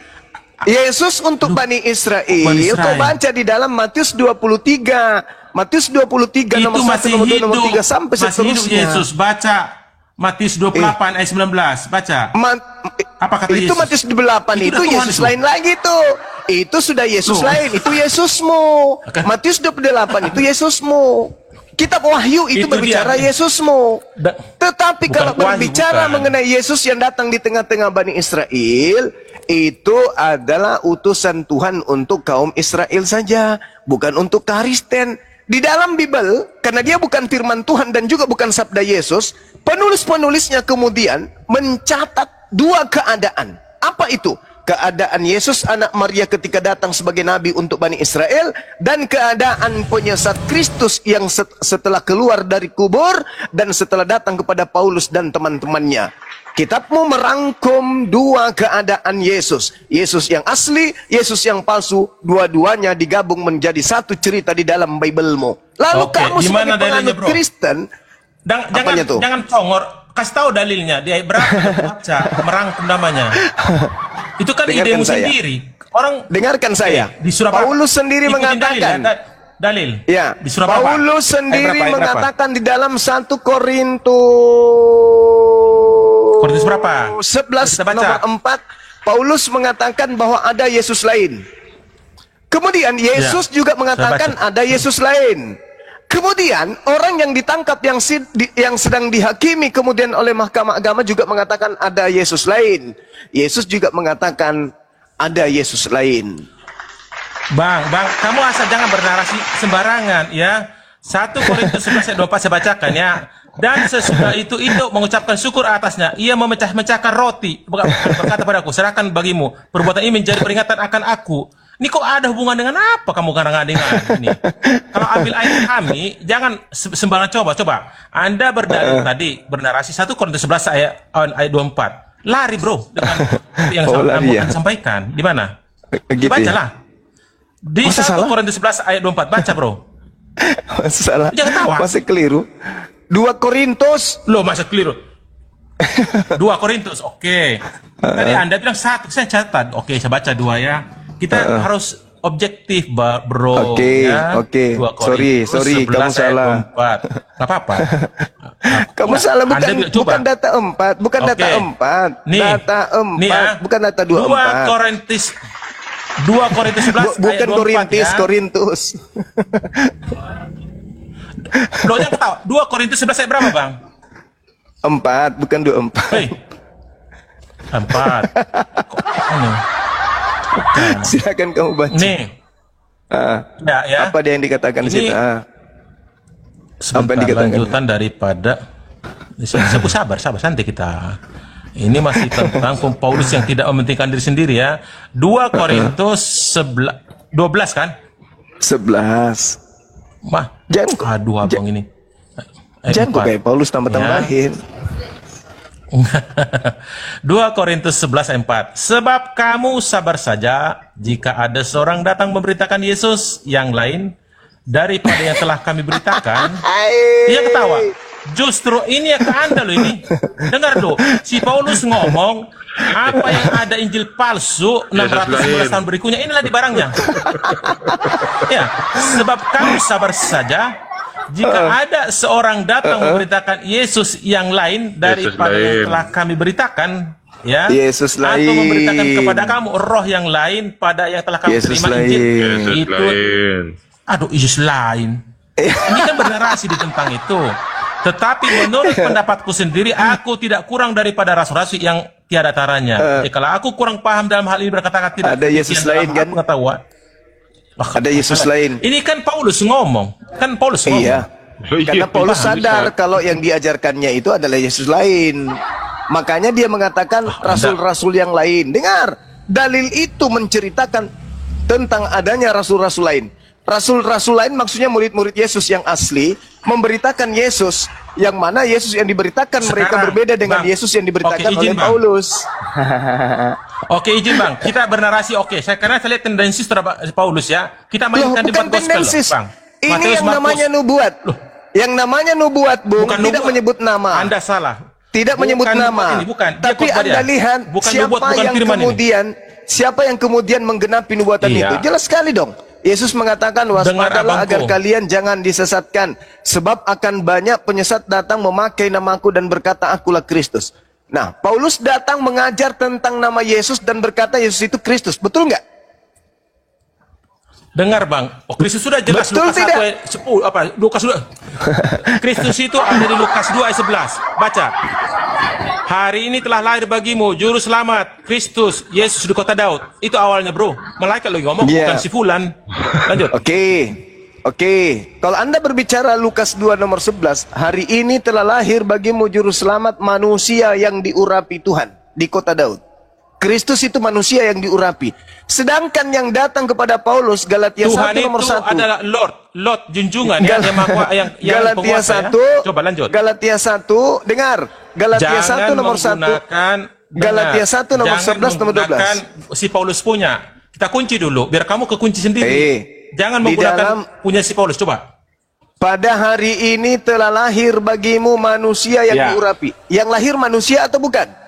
Yesus untuk Bani Israel. Kau baca di dalam Matius 23. Matius 23 nomor 1, nomor 2, nomor 3 sampai seterusnya. Yesus baca Matius 28 ayat 19. Baca. Apa kata itu Yesus? Matius 28 itu Yesus lain lagi tuh. Itu sudah Yesus lain. Itu Yesusmu. Matius 28 itu Yesusmu. Kitab Wahyu itu berbicara Yesusmu. Tetapi kalau berbicara mengenai Yesus yang datang di tengah-tengah Bani Israel, itu adalah utusan Tuhan untuk kaum Israel saja, bukan untuk Kristen. Di dalam Bible, karena dia bukan firman Tuhan dan juga bukan sabda Yesus, penulis-penulisnya kemudian mencatat dua keadaan. Apa itu? Keadaan Yesus anak Maria ketika datang sebagai nabi untuk Bani Israel, dan keadaan penyesat Kristus yang setelah keluar dari kubur dan setelah datang kepada Paulus dan teman-temannya. Kitabmu merangkum dua keadaan Yesus. Yesus yang asli, Yesus yang palsu. Dua-duanya digabung menjadi satu cerita di dalam Bible-mu. Lalu kamu sebagai penganut Kristen, jangan congor. Kasih tahu dalilnya. Di ayat berapa baca merangkum namanya. Itu kan idemu sendiri. Orang dengarkan saya. Di surah Paulus sendiri mengatakan. Dalil. Ya. Di surah Paulus sendiri mengatakan di dalam 1 Korintus berapa? 11 nomor 4, Paulus mengatakan bahwa ada Yesus lain. Kemudian Yesus juga mengatakan ada Yesus lain. Kemudian orang yang ditangkap yang sedang dihakimi kemudian oleh Mahkamah Agama juga mengatakan ada Yesus lain. Yesus juga mengatakan ada Yesus lain. Bang, kamu asal jangan bernarasi sembarangan ya. 1 Korintus 11 ayat 24 saya bacakan ya. Dan sesudah itu mengucapkan syukur atasnya, ia memecah-mecahkan roti, berkata padaku, serahkan bagimu, perbuatan ini menjadi peringatan akan aku. Ini kok ada hubungan dengan apa kamu kadang-kadang ini? Kalau ambil ayat kami, jangan sembarangan coba. Anda bernarasi 1 Korintus 11 ayat 24. Lari bro, dengan yang saya sampaikan. Di mana? Gitu bacalah. Di 1 Korintus 11 ayat 24, baca bro. Salah. Jangan tawa. Masih keliru. 2 Korintus. Loh, masa keliru? 2 Korintus, oke. Tadi Anda bilang 1, saya catat. Oke, saya baca 2 ya. Kita harus objektif, bro. Oke. Sorry, kamu salah. 4. Gak apa-apa. Kamu salah, bukan data 4, bukan data 4. Nih, data 4, bukan data 24. 2 Korintus 11 bukan Korintus, ya. Korintus. Loh, jangan ketawa. 2 Korintus 11 ayat berapa, Bang? 4, bukan 24. Hei. 4. Silakan kamu baca. Nih. Ya. Apa dia yang dikatakan di situ? Apa yang dikatakan? Lanjutan daripada sabar, santai kita. Ini masih tentang Paulus yang tidak mementingkan diri sendiri ya. 2 Korintus 12 kan? 11. Jangan abang ini. Jangan kok kayak Paulus tambah-tambahin. 2 Korintus 11 ayat 4. Sebab kamu sabar saja jika ada seorang datang memberitakan Yesus yang lain daripada yang telah kami beritakan. Dia ketawa. Justru ini ya ke Anda loh ini. Dengar loh, si Paulus ngomong apa yang ada Injil palsu 611 tahun berikutnya, inilah di barangnya. Ya, sebab kamu sabar saja jika ada seorang datang memberitakan Yesus yang lain daripada yang telah kami beritakan, ya, Yesus lain. atau memberitakan kepada kamu roh yang lain pada yang telah kami Yesus terima lain. Injil. Itu, aduh, Yesus lain. Ini kan bernarasi di tentang itu. Tetapi menurut pendapatku sendiri, aku tidak kurang daripada rasul-rasul yang tiada taranya. Kalau aku kurang paham dalam hal ini berkata-kata tidak. Ada Yesus lain kan? Pengetahuan. Ada Yesus lain. Ini kan Paulus ngomong. Kan Paulus ngomong. Iya. Karena Paulus sadar kalau yang diajarkannya itu adalah Yesus lain. Makanya dia mengatakan rasul-rasul yang lain. Dengar, dalil itu menceritakan tentang adanya rasul-rasul lain. Rasul-rasul lain maksudnya murid-murid Yesus yang asli memberitakan Yesus, yang mana Yesus yang diberitakan mereka berbeda dengan Yesus yang diberitakan oleh Paulus. Oke, izin Bang, kita bernarasi. Karena saya lihat tendensi Paulus ya. Kita mainkan di bukan gospel tendensis. Bang. Ini Matius, yang Markus. namanya nubuat. Yang namanya nubuat, Bung, Bukan tidak nubuat. menyebut nama. Anda salah. Tidak menyebut nama. Bukan. Tapi Anda lihat bukan siapa nubuat, bukan yang firman kemudian siapa yang kemudian menggenapi nubuatan Iya. itu? Jelas sekali dong. Yesus mengatakan, waspadalah agar kalian jangan disesatkan, sebab akan banyak penyesat datang memakai namaku dan berkata akulah Kristus. Nah, Paulus datang mengajar tentang nama Yesus dan berkata Yesus itu Kristus. Betul nggak? Dengar Bang, Kristus sudah jelas. Betul Lukas tidak? 1 ayat 10, Lukas 2. Kristus itu ada di Lukas 2 ayat 11. Baca. Hari ini telah lahir bagimu juru selamat Kristus Yesus di kota Daud. Itu awalnya, bro. Malaikat lagi ngomong, bukan si fulan. Lanjut. Oke. Kalau Anda berbicara Lukas 2 nomor 11, hari ini telah lahir bagimu juru selamat manusia yang diurapi Tuhan di kota Daud. Kristus itu manusia yang diurapi. Sedangkan yang datang kepada Paulus Galatia 1 nomor 1. Tuhan itu adalah Lord junjungan yang Galatia penguasa, 1. ya. Coba lanjut. Galatia 1, dengar. Galatia 1 nomor 1. Galatia 1 nomor 11 nomor 12. Si Paulus punya. Kita kunci dulu biar kamu kekunci sendiri. Jangan menggunakan punya si Paulus. Coba. Pada hari ini telah lahir bagimu manusia yang diurapi. Yang lahir manusia atau bukan?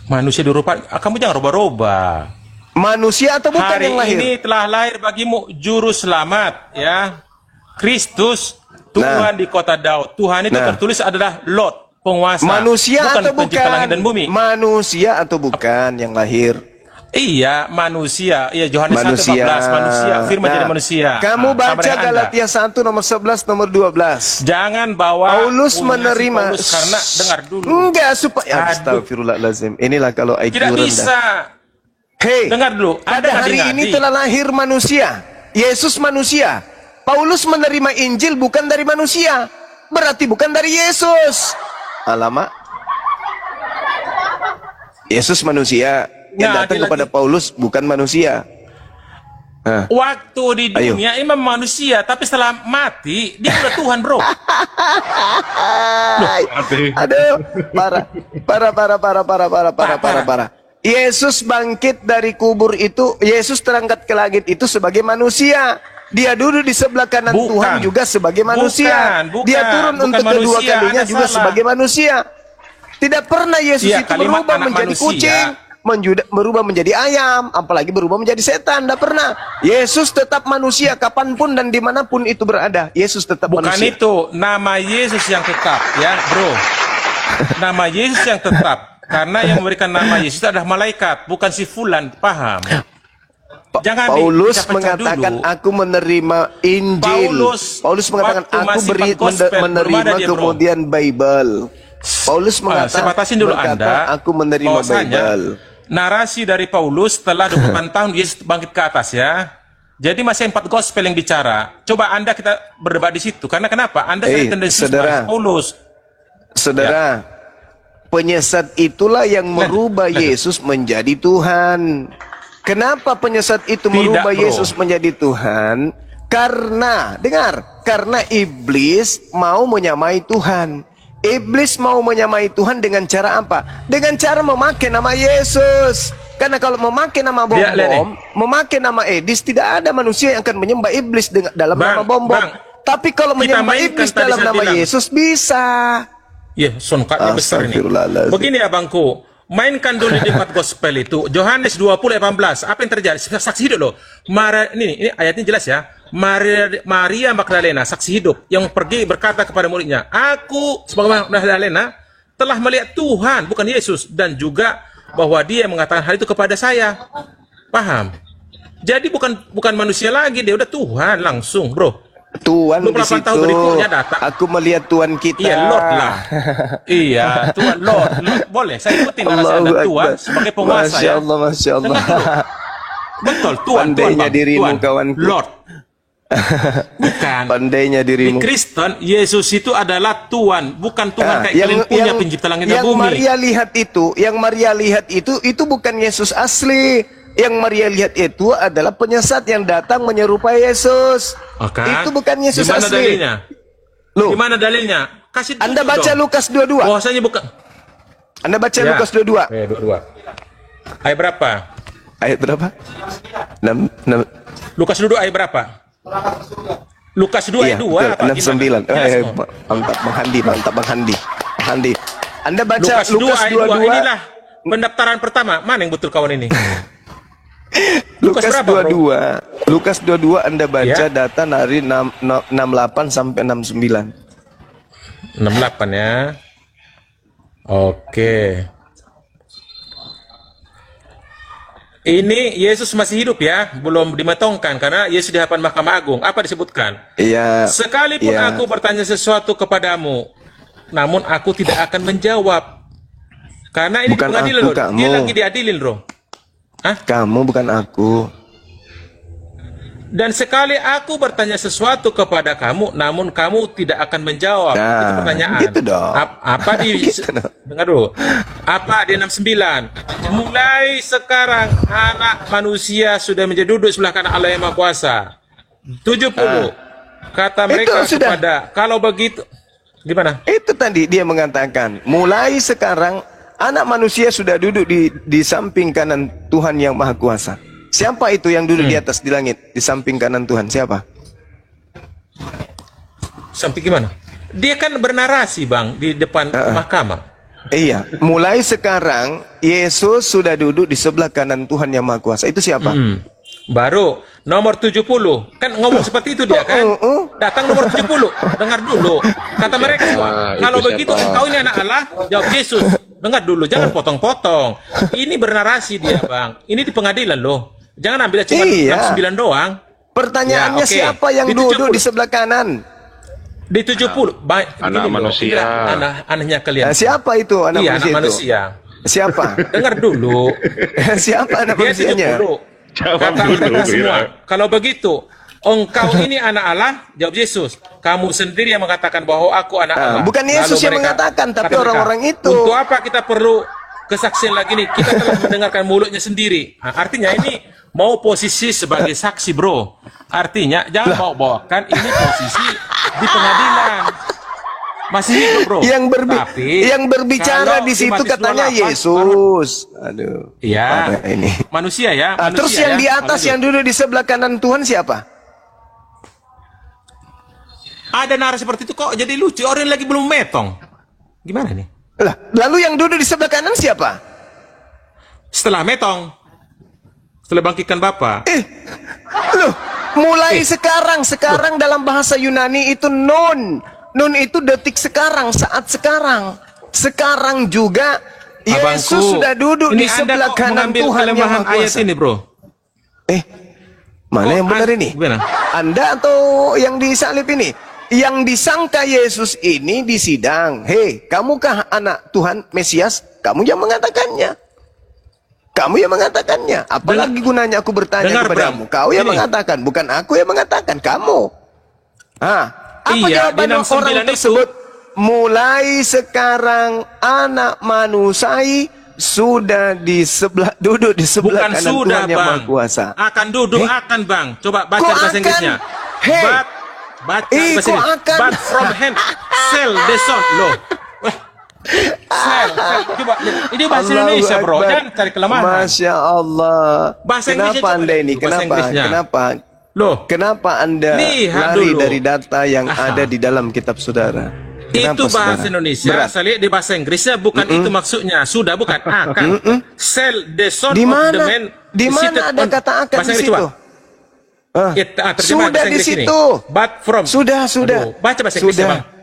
Manusia diurapi. Kamu jangan roba-roba. Manusia atau bukan hari yang lahir? Hari ini telah lahir bagimu juru selamat, ya. Kristus, Tuhan di kota Daud. Tuhan itu tertulis adalah Lord, penguasa. Manusia bukan atau pencipta bukan? langit dan bumi. Manusia atau bukan yang lahir? Iya, manusia. Iya, Yohanes 1:14, manusia. Firman jadi manusia. Kamu baca Galatia 1 nomor 11 nomor 12. Jangan bawa Paulus menerima Paulus, karena dengar dulu. Enggak supaya astagfirullahalazim. Inilah kalau IQ tidak rendah. bisa. Hey, dengar dulu. Pada hari ini telah lahir manusia. Yesus manusia. Paulus menerima Injil bukan dari manusia. Berarti bukan dari Yesus. Alamak. Yesus manusia. Yang datang kepada Paulus bukan manusia. Waktu di dunia ini memang manusia, tapi setelah mati dia udah Tuhan, bro. Aduh, parah. Yesus bangkit dari kubur itu, Yesus terangkat ke langit itu sebagai manusia. Dia duduk di sebelah kanan Tuhan juga sebagai manusia. Dia turun untuk kedua kalinya juga sebagai manusia. Tidak pernah Yesus itu berubah menjadi kucing, berubah menjadi ayam, apalagi berubah menjadi setan. Tidak pernah. Yesus tetap manusia kapanpun dan dimanapun itu berada. Yesus tetap manusia. Bukan itu, nama Yesus yang tetap, ya bro. Nama Yesus yang tetap. Karena yang memberikan nama Yesus adalah malaikat, bukan si fulan. Paham? Jangan Paulus mengatakan dulu. Aku menerima Injil. Paulus mengatakan aku menerima kemudian Bible. Paulus mengatakan aku menerima Bible. Narasi dari Paulus setelah 28 tahun Yesus bangkit ke atas, ya. Jadi masih 4 gospel yang bicara. Coba Anda kita berdebat di situ. Karena kenapa? Anda tendensi Paulus. Saudara, penyesat itulah yang merubah Yesus menjadi Tuhan. Kenapa penyesat itu merubah Yesus menjadi Tuhan? Karena, dengar, karena iblis mau menyamai Tuhan. Iblis mau menyamai Tuhan dengan cara apa? Dengan cara memakai nama Yesus. Karena kalau memakai nama bom-bom, memakai nama Edis, tidak ada manusia yang akan menyembah iblis dalam nama bom-bom. Tapi kalau menyembah iblis dalam nama Yesus bisa. Ya, songkatnya besar ini. Begini abangku, mainkan dulu di part gospel itu Yohanes 20:18. Apa yang terjadi? Saksi hidup loh. Ini ayatnya jelas ya. Maria Magdalena, saksi hidup, yang pergi berkata kepada muridnya, aku sebagai Magdalena telah melihat Tuhan, bukan Yesus, dan juga bahwa dia mengatakan hal itu kepada saya. Paham? Jadi bukan manusia lagi, dia udah Tuhan langsung, bro. Tuhan di situ. Tahun berikutnya datang. Aku melihat Tuhan kita. Iya, Lord lah. Iya, Tuhan Lord. Boleh, saya ikutin narasi Anda, Tuhan sebagai penguasa. Masya Allah, Masya Allah. Betul, Tuhan. Pandainya dirimu, Tuhan, kawanku. Lord. Bukan. Pandainya dirimu. Di Kristen, Yesus itu adalah Tuhan, bukan Tuhan kayak kalian punya pencipta langit dan bumi. Yang Maria lihat itu bukan Yesus asli. Yang Maria lihat itu adalah penyesat yang datang menyerupai Yesus. Itu bukan Yesus Dimana asli. Dalilnya? Loh. Gimana dalilnya? Kasih Anda baca dong. Lukas 22. Bahwasanya bukan. Anda baca Lukas 22. 22. Ayat berapa? Ayat berapa? 6. Lukas 22 ayat berapa? Lukas 2 ayat 2 atau 69. Mantap Bang Handi. Anda baca Lukas 22. Inilah pendaftaran pertama. Mana yang betul kawan ini? Lukas berapa, 22. Lukas 22 Anda baca data dari 68 sampai 69. 68 ya. Oke. Ini Yesus masih hidup ya, belum dimetongkan karena Yesus di hadapan Mahkamah Agung. Apa disebutkan? Iya. Sekalipun aku bertanya sesuatu kepadamu, namun aku tidak akan menjawab. Karena ini bukan pengadilan aku, loh. kamu. Dia lagi diadilin, bro. Hah? Kamu bukan aku. Dan sekali aku bertanya sesuatu kepada kamu, namun kamu tidak akan menjawab. Nah, itu pertanyaan. gitu dong. Apa di Gitu dong. dengar dulu. Apa di 69? Mulai sekarang anak manusia sudah menjadi duduk sebelah kanan Allah yang Maha Kuasa. 70. Kata mereka kepada, kalau begitu gimana? Itu tadi dia mengatakan, mulai sekarang anak manusia sudah duduk di samping kanan Tuhan yang Maha Kuasa. Siapa itu yang duduk di atas di langit di samping kanan Tuhan? Siapa? Samping gimana? Dia kan bernarasi, Bang, di depan mahkamah. Iya, mulai sekarang Yesus sudah duduk di sebelah kanan Tuhan yang Maha Kuasa. Itu siapa? Baru nomor 70. Kan ngomong seperti itu dia kan? Datang nomor 70. Dengar dulu. Kata mereka, kalau begitu engkau ini anak Allah, jawab Yesus. Dengar dulu, jangan potong-potong. Ini bernarasi dia, Bang. Ini di pengadilan loh. Jangan ambil cuma 69 doang. Pertanyaannya siapa yang duduk di sebelah kanan? Di 70. Anak manusia. Anaknya kalian. Siapa itu anak manusia? Anak manusia. Siapa? Dengar dulu. Siapa anak manusianya? Jawab dulu. Semua. Kalau begitu, engkau ini anak Allah, jawab Yesus. Kamu sendiri yang mengatakan bahwa aku anak Allah. Bukan Yesus yang mengatakan, tapi orang-orang itu. Untuk apa kita perlu kesaksian lagi nih? Kita telah mendengarkan mulutnya sendiri. Nah, artinya ini mau posisi sebagai saksi, bro. Artinya jangan bawa-bawakan ini posisi di pengadilan. Masih hidup, bro. Yang berbicara di situ katanya Yesus. Aduh. Iya. Ini. Manusia ya. Manusia, terus yang di atas yang duduk di sebelah kanan Tuhan siapa? Ada narasi seperti itu kok jadi lucu. Orang lagi belum metong. Gimana nih? Lah, lalu yang duduk di sebelah kanan siapa? Setelah metong. Setelah bangkitkan Bapa. Loh, mulai sekarang dalam bahasa Yunani itu nun. Nun itu detik sekarang, saat sekarang. Sekarang juga Yesus sudah duduk di sebelah kanan Tuhan yang Maha Kuasa. Ayat ini, bro. Mana yang benar ini? Gimana? Anda atau yang disalib ini? Yang disangka Yesus ini di sidang. Hei, kamukah anak Tuhan Mesias? Kamu yang mengatakannya. Kamu yang mengatakannya. Apalagi gunanya aku bertanya kepadamu? Kau yang mengatakan, bukan aku yang mengatakan, kamu. Apa jawaban orang tersebut? Mulai sekarang anak manusia sudah duduk di sebelah kanan Tuhan yang Maha Kuasa. Akan duduk, akan, Bang. Coba baca bahasa Inggrisnya. Baca bahasa Inggris. But from hand, sell the son. Loh. Sel. Coba lihat. Ini bahasa Indonesia, bro. Akbar. Jangan cari kelemahan. Masya Allah. Bahasa Kenapa Inggrisnya Anda coba ini? lihat, bahasa Inggrisnya. Kenapa? Loh, Kenapa Anda lihat lari dulu. dari data yang ada di dalam kitab saudara? Kenapa, itu bahasa saudara? Indonesia. Berat. Saya lihat di bahasa Inggrisnya bukan itu maksudnya. Sudah bukan. Akan. Sell the son Di of the mana? man. Di mana seated ada on- kata akan Bahasa di Inggris, situ? coba. Terjemahan Sudah bahasa di Inggris ini. situ. But from. Sudah. Aduh, baca bahasa Inggrisnya, Sudah. Bang.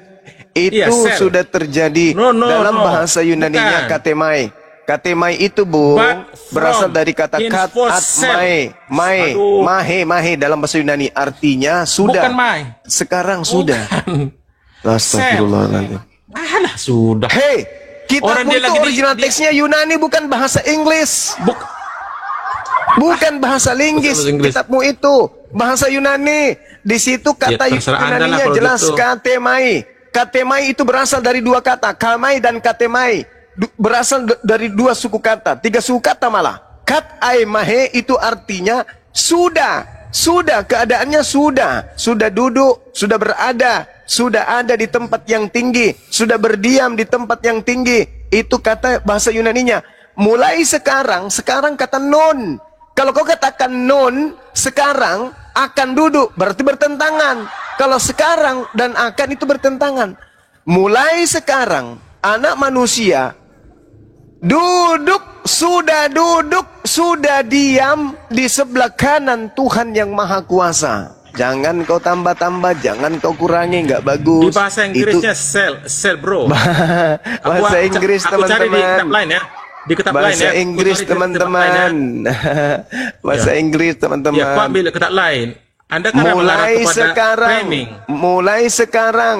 Itu Iya, sel. sudah terjadi No, dalam bahasa Yunaninya Bukan. katemai. Katemai itu, Bu, But berasal from. dari kata kat Info at sel. mai. Aduh. Mahe dalam bahasa Yunani artinya sudah. Bukan mai. Sekarang sudah. Bukan. Astagfirullahaladzim. Alah, sudah. Hei, Orang kitabmu dia itu lagi di- original di- teksnya Yunani, bukan bahasa Inggris. Bukan bahasa Linggis. Bahasa Inggris. Kitabmu itu bahasa Yunani. Di situ kata Ya, terserah Anda lah Yunaninya kalau jelas gitu. katemai. Katemai itu berasal dari dua kata, kamai dan katemai. Berasal dari dua suku kata, tiga suku kata malah. Kat ai mahe itu artinya sudah keadaannya sudah duduk, sudah berada, sudah ada di tempat yang tinggi, sudah berdiam di tempat yang tinggi. Itu kata bahasa Yunaninya. Mulai sekarang kata non. Kalau kau katakan non sekarang akan duduk, berarti bertentangan. Kalau sekarang dan akan itu bertentangan. Mulai sekarang anak manusia duduk, sudah diam di sebelah kanan Tuhan yang Maha Kuasa. Jangan kau tambah-tambah, jangan kau kurangi, nggak Di bagus. bahasa Inggrisnya sell, bro. Bahasa Inggris, aku cari di kitab teman-teman. lain ya. Di kitab lain Bahasa ya. Aku Inggris, cari di kitab lain teman-teman. Bahasa Ya. Inggris, ya. teman-teman. Ya, aku ambil kitab lain. Anda kan mengarah kepada framing. Mulai sekarang.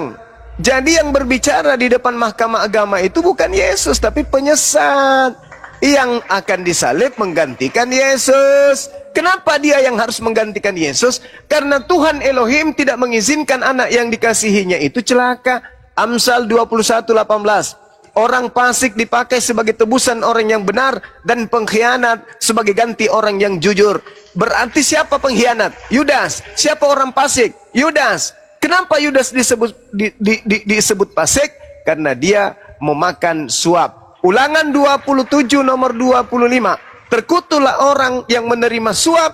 Jadi yang berbicara di depan mahkamah agama itu bukan Yesus, tapi penyesat yang akan disalib menggantikan Yesus. Kenapa dia yang harus menggantikan Yesus? Karena Tuhan Elohim tidak mengizinkan anak yang dikasihinya itu celaka. Amsal 21:18. Orang fasik dipakai sebagai tebusan orang yang benar, dan pengkhianat sebagai ganti orang yang jujur. Berarti siapa pengkhianat? Yudas. Siapa orang fasik? Yudas. Kenapa Yudas disebut fasik? Karena dia memakan suap. Ulangan 27 nomor 25. Terkutuklah orang yang menerima suap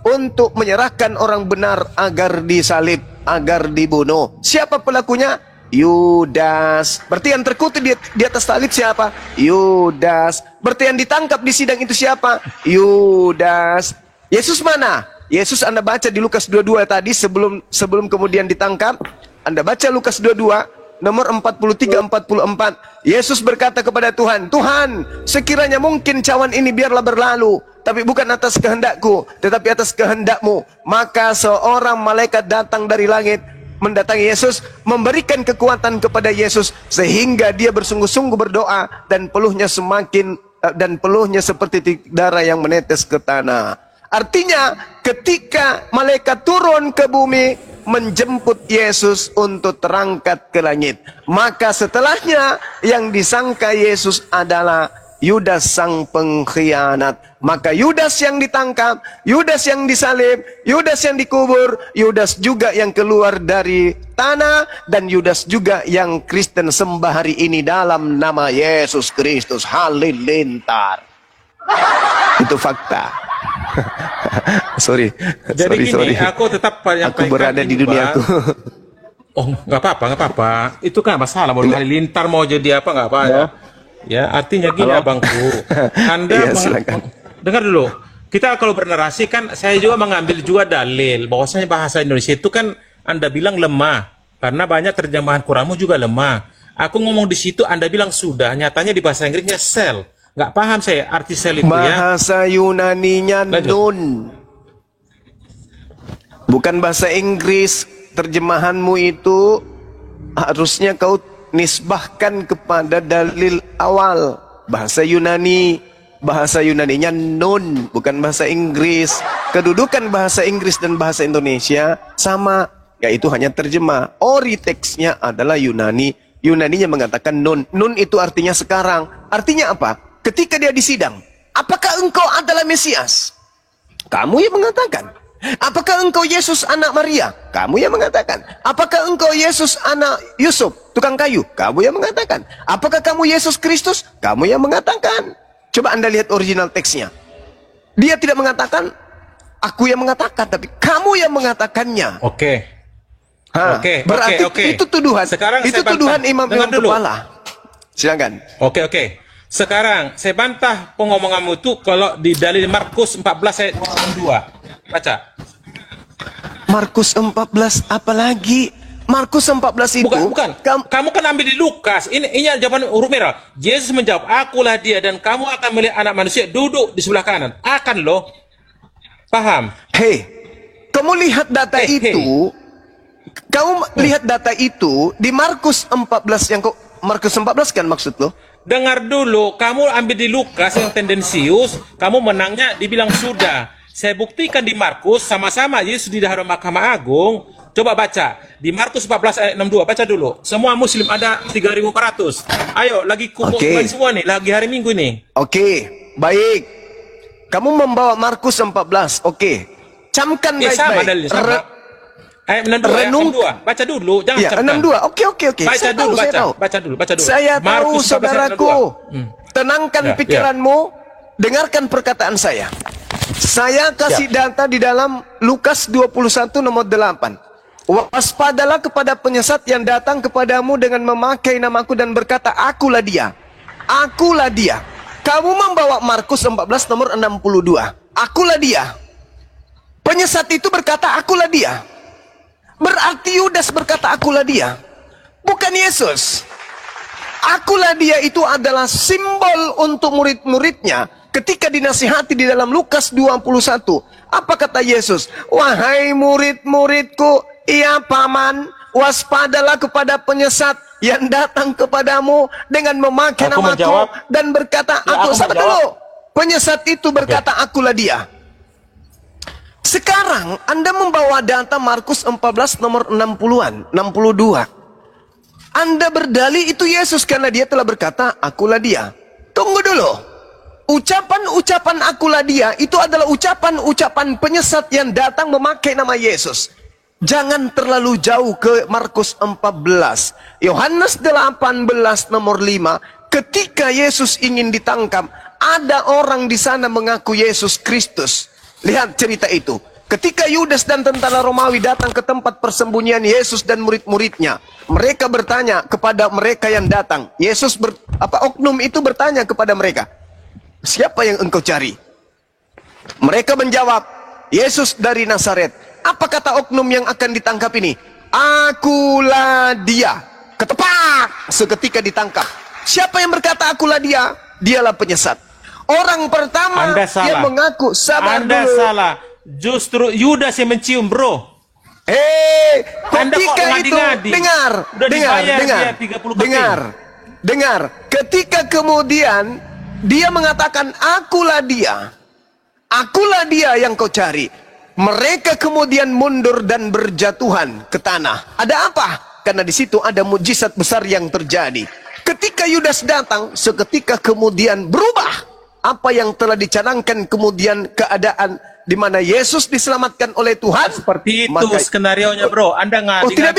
untuk menyerahkan orang benar agar disalib, agar dibunuh. Siapa pelakunya? Yudas. Berarti yang terkutuk di atas salib siapa? Yudas. Berarti yang ditangkap di sidang itu siapa? Yudas. Yesus mana? Yesus Anda baca di Lukas 22 tadi sebelum kemudian ditangkap. Anda baca Lukas 22 nomor 43-44. Yesus berkata kepada Tuhan, Tuhan, sekiranya mungkin cawan ini biarlah berlalu, tapi bukan atas kehendakku, tetapi atas kehendakmu. Maka seorang malaikat datang dari langit, mendatangi Yesus, memberikan kekuatan kepada Yesus, sehingga dia bersungguh-sungguh berdoa, dan peluhnya seperti darah yang menetes ke tanah. Artinya ketika malaikat turun ke bumi menjemput Yesus untuk terangkat ke langit, maka setelahnya yang disangka Yesus adalah Yudas sang pengkhianat. Maka Yudas yang ditangkap, Yudas yang disalib, Yudas yang dikubur, Yudas juga yang keluar dari tanah, dan Yudas juga yang Kristen sembah hari ini dalam nama Yesus Kristus. Halilintar. Itu fakta. sorry. Jadi gini, aku tetap Aku berada di duniaku. Oh, nggak apa-apa. Itu kan masalah. Mau halilintar, mau jadi apa, nggak apa ya. Ya, artinya gini, abangku. Anda Iya, silakan. dengar dulu. Kita kalau bernarasi kan, saya juga mengambil juga dalil bahwasanya bahasa Indonesia itu kan Anda bilang lemah karena banyak terjemahan Quranmu juga lemah. Aku ngomong di situ, Anda bilang sudah. Nyatanya di bahasa Inggrisnya sel. Nggak paham saya arti sel itu ya. Bahasa Yunaninya Lanjut. nun. Bukan bahasa Inggris. Terjemahanmu itu harusnya kau nisbahkan kepada dalil awal. Bahasa Yunaninya nun, bukan bahasa Inggris. Kedudukan bahasa Inggris dan bahasa Indonesia sama, yaitu hanya terjemah. Ori teksnya adalah Yunani. Yunaninya mengatakan nun. Nun itu artinya sekarang. Artinya apa? Ketika dia disidang, apakah engkau adalah Mesias? Kamu yang mengatakan. Apakah engkau Yesus anak Maria? Kamu yang mengatakan. Apakah engkau Yesus anak Yusuf, tukang kayu? Kamu yang mengatakan. Apakah kamu Yesus Kristus? Kamu yang mengatakan. Coba Anda lihat original teksnya. Dia tidak mengatakan, aku yang mengatakan, tapi kamu yang mengatakannya. Oke. Berarti itu tuduhan. Sekarang itu tuduhan imam-imam kepala. Silakan. Oke. Sekarang saya bantah pengomonganmu itu kalau di dalil Markus 14 ayat 2. Baca. Markus 14 apalagi? Markus 14 itu Bukan. Kamu kan ambil di Lukas. Ini jawaban huruf merah. Yesus menjawab, akulah dia dan kamu akan melihat anak manusia duduk di sebelah kanan. Akan loh. Paham? Kamu lihat data itu. Kamu lihat data itu di Markus 14 yang Markus 14 kan maksud lo? Dengar dulu, kamu ambil di Lukas yang tendensius, kamu menangnya dibilang sudah. Saya buktikan di Markus, sama-sama Yesus di hadapan Mahkamah Agung. Coba baca, di Markus 14 ayat 62, baca dulu. Semua muslim ada 3.400. Ayo, lagi kumpul semua nih, lagi hari Minggu nih. Baik. Kamu membawa Markus 14, camkan baik-baik. Ayat 62, baca dulu, jangan camkan. 62, Baca dulu, baca dulu. Saya tahu, saudaraku. Tenangkan pikiranmu, dengarkan perkataan saya. Saya kasih data di dalam Lukas 21 nomor 8. Waspadalah kepada penyesat yang datang kepadamu dengan memakai namaku dan berkata, akulah dia. Akulah dia. Kamu membawa Markus 14 nomor 62. Akulah dia. Penyesat itu berkata, akulah dia. Berarti Yudas berkata, akulah dia. Bukan Yesus. Akulah dia itu adalah simbol untuk murid-muridnya. Ketika dinasihati di dalam Lukas 21, apa kata Yesus? Wahai murid-muridku, iya paman, waspadalah kepada penyesat yang datang kepadamu dengan memakai namaku dan berkata, aku. Sabar dulu. Penyesat itu berkata, akulah dia. Sekarang Anda membawa data Markus 14 nomor 60-an, 62. Anda berdalih itu Yesus karena dia telah berkata, akulah dia. Tunggu dulu. Ucapan-ucapan akulah dia itu adalah ucapan-ucapan penyesat yang datang memakai nama Yesus. Jangan terlalu jauh ke Markus 14. Yohanes 18 nomor 5. Ketika Yesus ingin ditangkap, ada orang di sana mengaku Yesus Kristus. Lihat cerita itu. Ketika Yudas dan tentara Romawi datang ke tempat persembunyian Yesus dan murid-muridnya, mereka bertanya kepada mereka yang datang. Oknum itu bertanya kepada mereka, siapa yang engkau cari? Mereka menjawab, Yesus dari Nazaret. Apa kata oknum yang akan ditangkap ini? Akulah dia. Ketepak, seketika ditangkap. Siapa yang berkata akulah dia? Dialah penyesat. Orang pertama yang mengaku. Sabar Anda dulu. salah. Justru Yudas yang mencium, bro. Ketika itu dengar. Ketika kemudian dia mengatakan akulah dia yang kau cari. Mereka kemudian mundur dan berjatuhan ke tanah. Ada apa? Karena di situ ada mujizat besar yang terjadi. Ketika Yudas datang, seketika kemudian berubah apa yang telah dicanangkan, kemudian keadaan di mana Yesus diselamatkan oleh Tuhan. Seperti itu skenarionya, bro. Anda tidak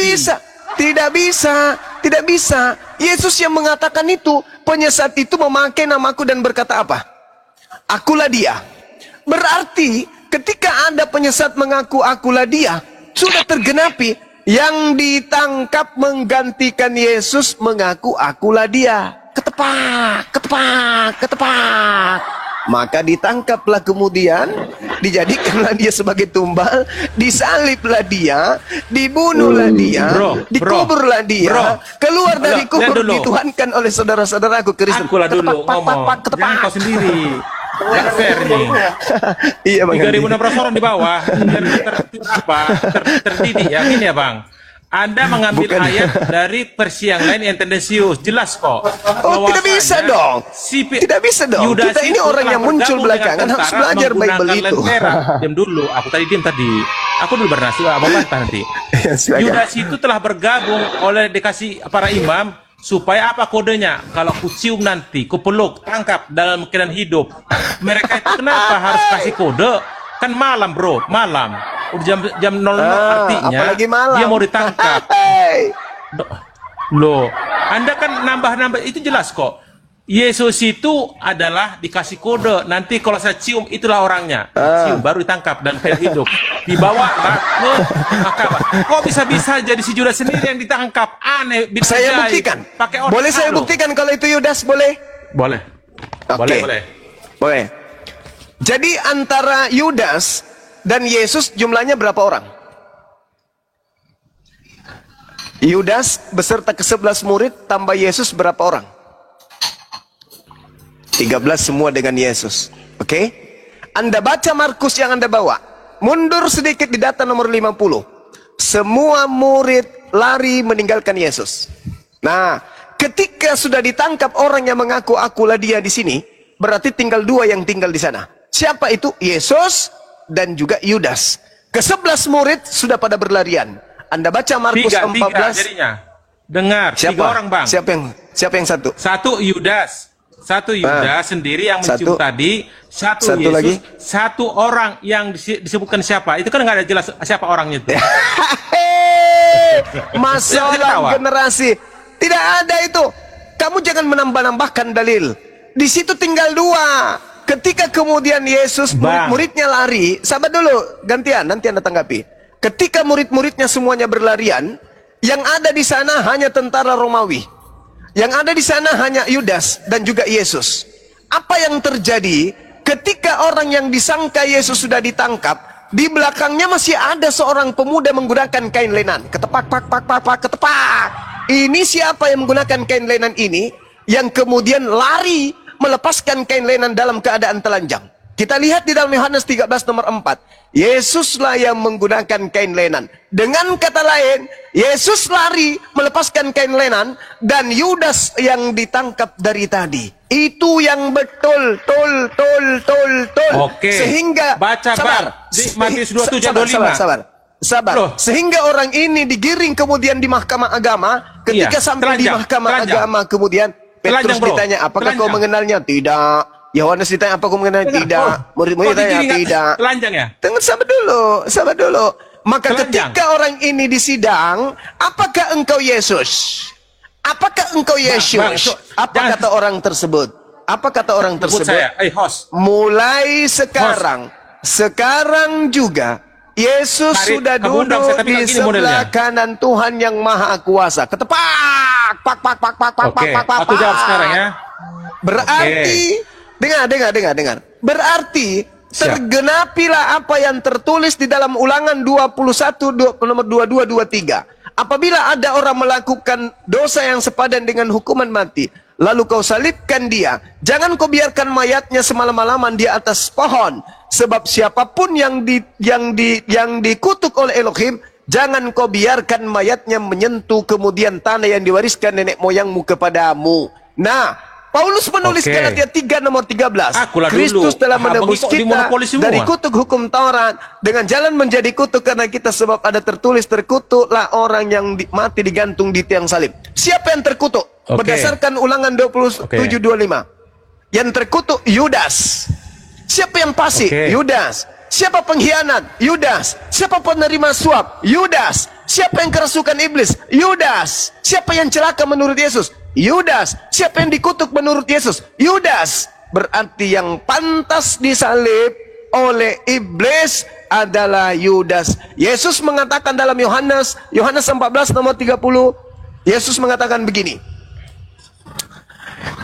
bisa. Yesus yang mengatakan itu. Penyesat itu memakai namaku dan berkata apa? Akulah dia. Berarti ketika ada penyesat mengaku akulah dia, sudah tergenapi. Yang ditangkap menggantikan Yesus mengaku akulah dia. Ketepak. Maka ditangkaplah, kemudian dijadikanlah dia sebagai tumbal, disaliblah dia, dibunuhlah dia, dikuburlah dia, keluar dari kubur, dituhankan oleh saudara-saudaraku Kristen. Akulah dulu ngomong, jangan kau sendiri. Jangan fair nih. Iya, Bang. 3.600 orang di bawah. Terdidik, yakin ya, Bang? Anda mengambil ayat dari versi yang lain yang tendensius. Jelas kok. Tidak bisa dong. Tidak bisa dong. Kita ini orang yang muncul belakangan, harus belajar Bible itu. Diam dulu. Aku tadi diam tadi. Aku dulu bernasi. Mau bantah nanti. Yudas itu telah bergabung oleh dikasih para imam. Supaya apa kodenya? Kalau ku cium nanti, ku peluk, tangkap dalam keadaan hidup. Mereka itu kenapa harus kasih kode? Kan malam, bro, malam. Udah jam 00 artinya apalagi malam. dia mau ditangkap. Hey. Loh, Anda kan nambah-nambah, itu jelas kok. Yesus itu adalah dikasih kode, nanti kalau saya cium itulah orangnya. Cium baru ditangkap dan hidup. Dibawa ke mahkamah. Kok bisa-bisa jadi si Judas sendiri yang ditangkap? Aneh. Saya buktikan. Boleh saya buktikan kalau itu Yudas, boleh? Boleh. Oke. Boleh. Jadi antara Yudas dan Yesus jumlahnya berapa orang? Yudas beserta ke-11 murid tambah Yesus berapa orang? 13 semua dengan Yesus. Oke? Anda baca Markus yang Anda bawa. Mundur sedikit di data nomor 50. Semua murid lari meninggalkan Yesus. Nah, ketika sudah ditangkap orang yang mengaku akulah dia di sini, berarti tinggal 2 yang tinggal di sana. Siapa itu? Yesus dan juga Yudas. Ke-11 murid sudah pada berlarian. Anda baca Markus 14. Tiga jadinya. Dengar, Siapa? 3 orang, Bang. Siapa yang satu? Satu Yudas sendiri yang mencium tadi, satu Yesus, lagi? satu orang yang disebutkan siapa. Itu kan nggak ada jelas siapa orangnya itu. Masalah generasi. Tidak ada itu. Kamu jangan menambah-nambahkan dalil. Di situ tinggal 2. Ketika kemudian Yesus murid-muridnya lari, sabar dulu, gantian, nanti Anda tanggapi. Ketika murid-muridnya semuanya berlarian, yang ada di sana hanya tentara Romawi. Yang ada di sana hanya Yudas dan juga Yesus. Apa yang terjadi ketika orang yang disangka Yesus sudah ditangkap, di belakangnya masih ada seorang pemuda menggunakan kain lenan. Ketepak, ketepak. Ini siapa yang menggunakan kain lenan ini? Yang kemudian lari melepaskan kain lenan dalam keadaan telanjang. Kita lihat di dalam Yohanes 13 nomor 4. Yesuslah yang menggunakan kain lenan. Dengan kata lain, Yesus lari melepaskan kain lenan dan Yudas yang ditangkap dari tadi. Itu yang betul, tol. Oke. Sehingga baca sabar. Di Matius 27:25. Sabar. Loh. Sehingga orang ini digiring kemudian di mahkamah agama. Ketika sampai di mahkamah agama kemudian Petrus ditanya, apakah kau mengenalnya? Tidak. Yohanes ditanya, apa kau mengenalnya? Tidak. Murid-murid ditanya, tidak. Telanjang ya? Tunggu, sabar dulu. Maka ketika orang ini disidang, apakah engkau Yesus? Apakah engkau Yesus? Apa kata orang tersebut? Apa kata orang tersebut? Host. Mulai sekarang juga Yesus sudah duduk di sebelah kanan Tuhan yang Maha Kuasa. Ketepak, pak. Aku jawab sekarang ya. Berarti dengar. Berarti tergenapilah apa yang tertulis di dalam Ulangan 21 nomor 22-23. Apabila ada orang melakukan dosa yang sepadan dengan hukuman mati, lalu kau salibkan dia, jangan kau biarkan mayatnya semalam-malaman di atas pohon, sebab siapapun yang dikutuk oleh Elohim, jangan kau biarkan mayatnya menyentuh kemudian tanah yang diwariskan nenek moyangmu kepadamu. Nah, Paulus menulis Galatia 3 nomor 13. Kristus telah menebus kita dari kutuk hukum Taurat dengan jalan menjadi kutuk karena kita, sebab ada tertulis, terkutuklah orang yang mati digantung di tiang salib. Siapa yang terkutuk? Berdasarkan Ulangan 27:25. Yang terkutuk Yudas. Siapa yang fasik? Yudas. Siapa pengkhianat? Yudas. Siapa penerima suap? Yudas. Siapa yang kerasukan iblis? Yudas. Siapa yang celaka menurut Yesus? Yudas. Siapa yang dikutuk menurut Yesus? Yudas. Berarti yang pantas disalib oleh iblis adalah Yudas. Yesus mengatakan dalam Yohanes 14 nomor 30, Yesus mengatakan begini.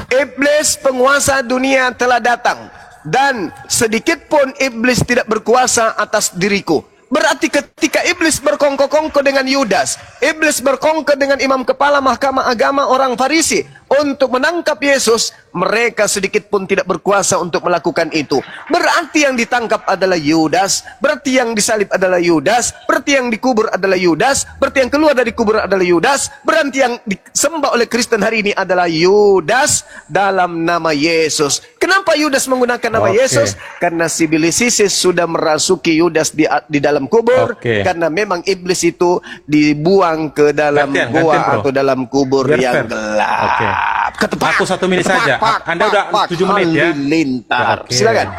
Iblis penguasa dunia telah datang, dan sedikit pun iblis tidak berkuasa atas diriku. Berarti ketika iblis berkongko-kongko dengan Yudas, iblis berkongko dengan imam kepala mahkamah agama orang Farisi untuk menangkap Yesus, mereka sedikit pun tidak berkuasa untuk melakukan itu. Berarti yang ditangkap adalah Yudas, berarti yang disalib adalah Yudas, berarti yang dikubur adalah Yudas, berarti yang keluar dari kubur adalah Yudas, berarti yang disembah oleh Kristen hari ini adalah Yudas dalam nama Yesus. Kenapa Yudas menggunakan nama Yesus? Karena si Bilisisis sudah merasuki Yudas di dalam kubur, karena memang iblis itu dibuang ke dalam gua atau dalam kubur yang gelap. Ketepak. Aku 1 menit saja. Anda udah 7 menit ya. Lintar. Silakan.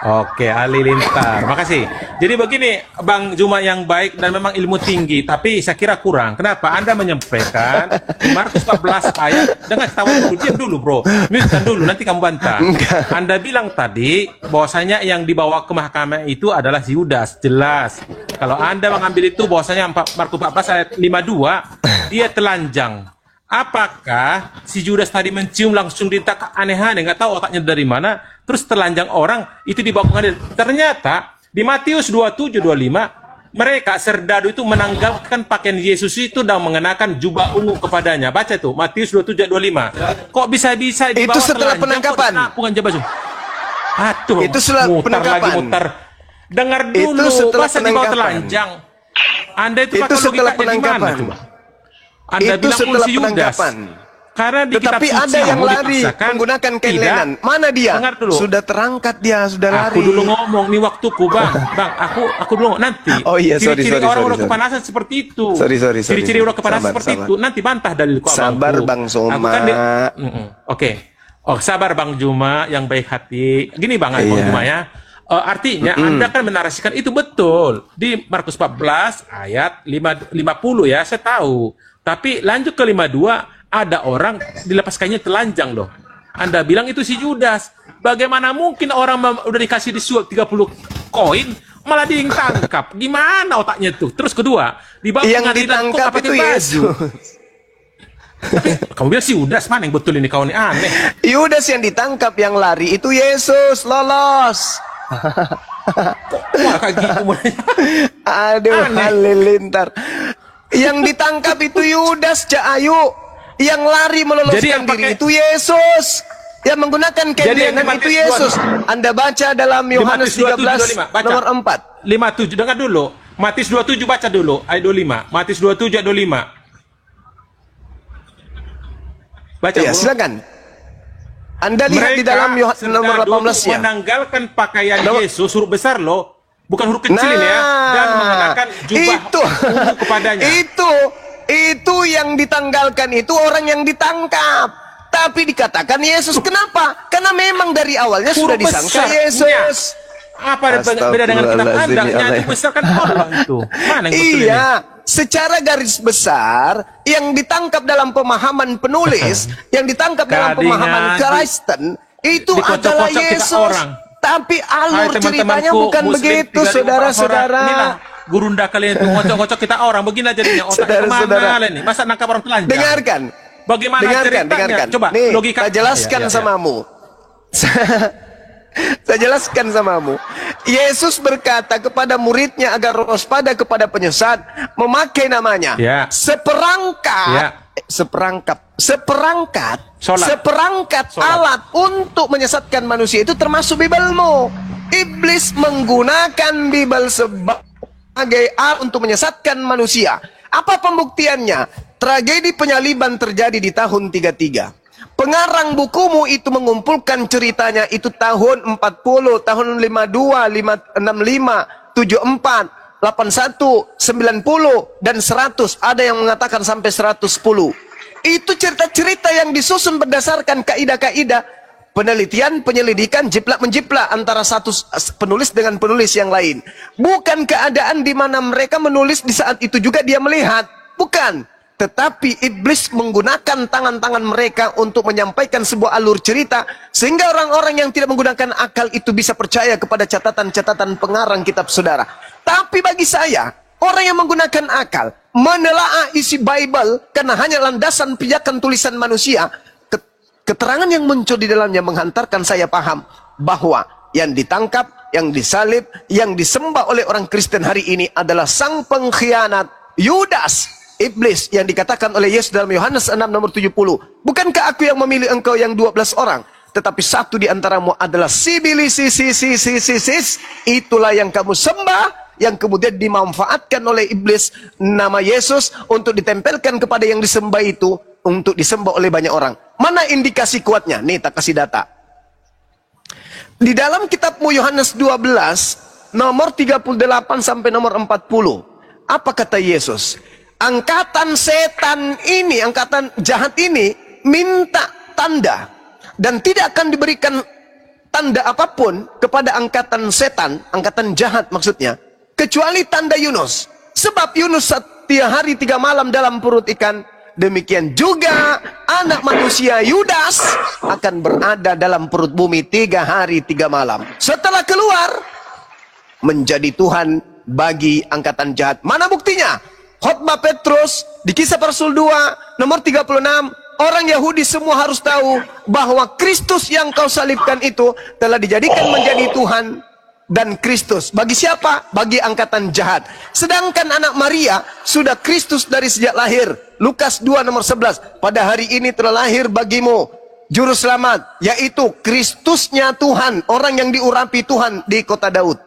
Oke, Halilintar. Makasih. Jadi begini, Bang Juma yang baik dan memang ilmu tinggi, tapi saya kira kurang. Kenapa? Anda menyampaikan Markus 14 ayat dengan tahu dulu, diam dulu, bro. Minta dulu, nanti kamu bantah. Anda bilang tadi bahwasanya yang dibawa ke mahkamah itu adalah Yudas, jelas. Kalau Anda mengambil itu bahwasanya Markus 14 ayat 52, dia telanjang. Apakah si Judas tadi mencium langsung ditak aneh-aneh, nggak tahu otaknya dari mana, terus telanjang orang itu dibawa ke pengadilan. Ternyata di Matius 27-25 mereka serdadu itu menanggalkan pakaian Yesus itu dan mengenakan jubah ungu kepadanya. Baca tuh Matius 27-25. Kok bisa-bisa dibawa Itu setelah telanjang, penangkapan. Bukan jabah. Aduh, Itu setelah mutar penangkapan. lagi mutar. Dengar Itu dulu, setelah masa dibawa penangkapan. telanjang? Anda itu Itu pakai setelah logikanya di mana penangkapan. coba? Anda Itu bilang setelah si Yudas. penangkapan. Karena di kitab Tetapi suci ada yang mau lari dipaksakan, menggunakan kain tidak. lenan. Mana dia? Dengar dulu. Sudah terangkat dia, sudah lari. Aku dulu ngomong nih waktuku, Bang. Bang, aku dulu nanti. Oh iya, sorry, Ciri-ciri sorry, orang sorry, udah sorry. kepanasan seperti itu. Sorry. Ciri-ciri udah kepanasan Sabar, seperti sabar. itu. Nanti bantah dalilku, Sabar, abangku. Bang Soma. Aku kan Oke. Oh, sabar Bang Juma yang baik hati. Gini Bang Iya. Juma ya. Artinya Anda kan menarasikan itu betul di Markus 14 ayat 50 ya, saya tahu. Tapi lanjut ke 52, ada orang dilepas kainnya telanjang loh. Anda bilang itu si Judas. Bagaimana mungkin orang udah dikasih disuap 30 koin malah ditangkap? Gimana otaknya tuh? Terus kedua, di bawah Yang pengadilan kok ditangkap nggak pakai itu baju? Yesus. Tapi kamu bilang si Judas, mana yang betul ini kau ini aneh. Yudas yang ditangkap, yang lari itu Yesus, lolos. Wah kayak gitu mulai. Aduh, Aneh. halilintar. Yang ditangkap itu Yudas, Cak Ayu. Yang lari Jadi meloloskan yang diri pakai- itu Yesus. Yang menggunakan kain Jadi yang lenan di itu Matius Yesus. Anda baca dalam Yohanes 13 baca. nomor 4. 57, dengar dulu. Matius 27 baca dulu ayat 25. Matius 27 ayat 25. Baca, Ya, Bro. silakan. Anda lihat di dalam Yohanes nomor 18 ya. menanggalkan pakaian Nomor- Yesus, huruf besar loh, bukan huruf kecil ini ya, dan mengenakan jubah itu, ungu kepadanya. itu yang ditanggalkan itu orang yang ditangkap. Tapi dikatakan Yesus, kenapa? Karena memang dari awalnya sudah Huruf disangka besar. Yesus. Apa beda dengan kitab Astagfirullahaladzim, Anda? ya Yang Allah. besar kan Allah itu. Mana yang betul ini? Iya, secara garis besar yang ditangkap dalam pemahaman penulis, yang ditangkap dalam Kadingan pemahaman Kristen itu dikocok-kocok adalah kita Yesus. orang. Tapi Hai alur ceritanya teman-temanku, bukan Muslim begitu, 3.000 saudara-saudara. Inilah gurunda kalian itu ngocok-ngocok kita orang. Beginilah jadinya otak Saudara-saudara. kemana kalian nih? Masa nangkap orang telanjang? Dengarkan. Bagaimana ceritanya? Dengarkan. Coba Nih, logika. saya jelaskan Ya. samamu. Saya jelaskan samamu. Yesus berkata kepada muridnya agar waspada kepada penyesat, memakai namanya. Ya. Seperangkat, Sholat. seperangkat Sholat. alat untuk menyesatkan manusia itu termasuk Bibelmu. Iblis menggunakan Bibel sebagai alat untuk menyesatkan manusia. Apa pembuktiannya? Tragedi penyaliban terjadi di tahun 33. Pengarang bukumu itu mengumpulkan ceritanya itu tahun 40, tahun 52, 65, 74, 81, 90, dan 100. Ada yang mengatakan sampai 110. Itu cerita-cerita yang disusun berdasarkan kaidah-kaidah penelitian, penyelidikan, jiplak-menjiplak antara satu penulis dengan penulis yang lain. Bukan keadaan di mana mereka menulis di saat itu juga dia melihat. Bukan. Tetapi iblis menggunakan tangan-tangan mereka untuk menyampaikan sebuah alur cerita sehingga orang-orang yang tidak menggunakan akal itu bisa percaya kepada catatan-catatan pengarang kitab saudara. Tapi bagi saya, orang yang menggunakan akal menelaah isi Bible karena hanya landasan pijakan tulisan manusia, keterangan yang muncul di dalamnya menghantarkan saya paham bahwa yang ditangkap, yang disalib, yang disembah oleh orang Kristen hari ini adalah sang pengkhianat Yudas. Iblis yang dikatakan oleh Yesus dalam Yohanes 6 nomor 70. Bukankah aku yang memilih engkau yang 12 orang? Tetapi satu di antaramu adalah sibilis. Itulah yang kamu sembah, yang kemudian dimanfaatkan oleh iblis nama Yesus untuk ditempelkan kepada yang disembah itu, untuk disembah oleh banyak orang. Mana indikasi kuatnya? Nih, tak kasih data. Di dalam kitabmu Yohanes 12 nomor 38 sampai nomor 40. Apa kata Yesus? Angkatan setan ini, angkatan jahat ini minta tanda dan tidak akan diberikan tanda apapun kepada angkatan setan, angkatan jahat maksudnya, kecuali tanda Yunus. Sebab Yunus setiap hari 3 malam dalam perut ikan, demikian juga anak manusia Yudas akan berada dalam perut bumi 3 hari 3 malam. Setelah keluar, menjadi Tuhan bagi angkatan jahat. Mana buktinya? Khotbah Petrus di Kisah para Rasul 2 nomor 36. Orang Yahudi semua harus tahu bahwa Kristus yang kau salibkan itu telah dijadikan menjadi Tuhan dan Kristus. Bagi siapa? Bagi angkatan jahat. Sedangkan anak Maria sudah Kristus dari sejak lahir. Lukas 2 nomor 11. Pada hari ini telah lahir bagimu Juru Selamat, yaitu Kristusnya Tuhan, orang yang diurapi Tuhan di kota Daud.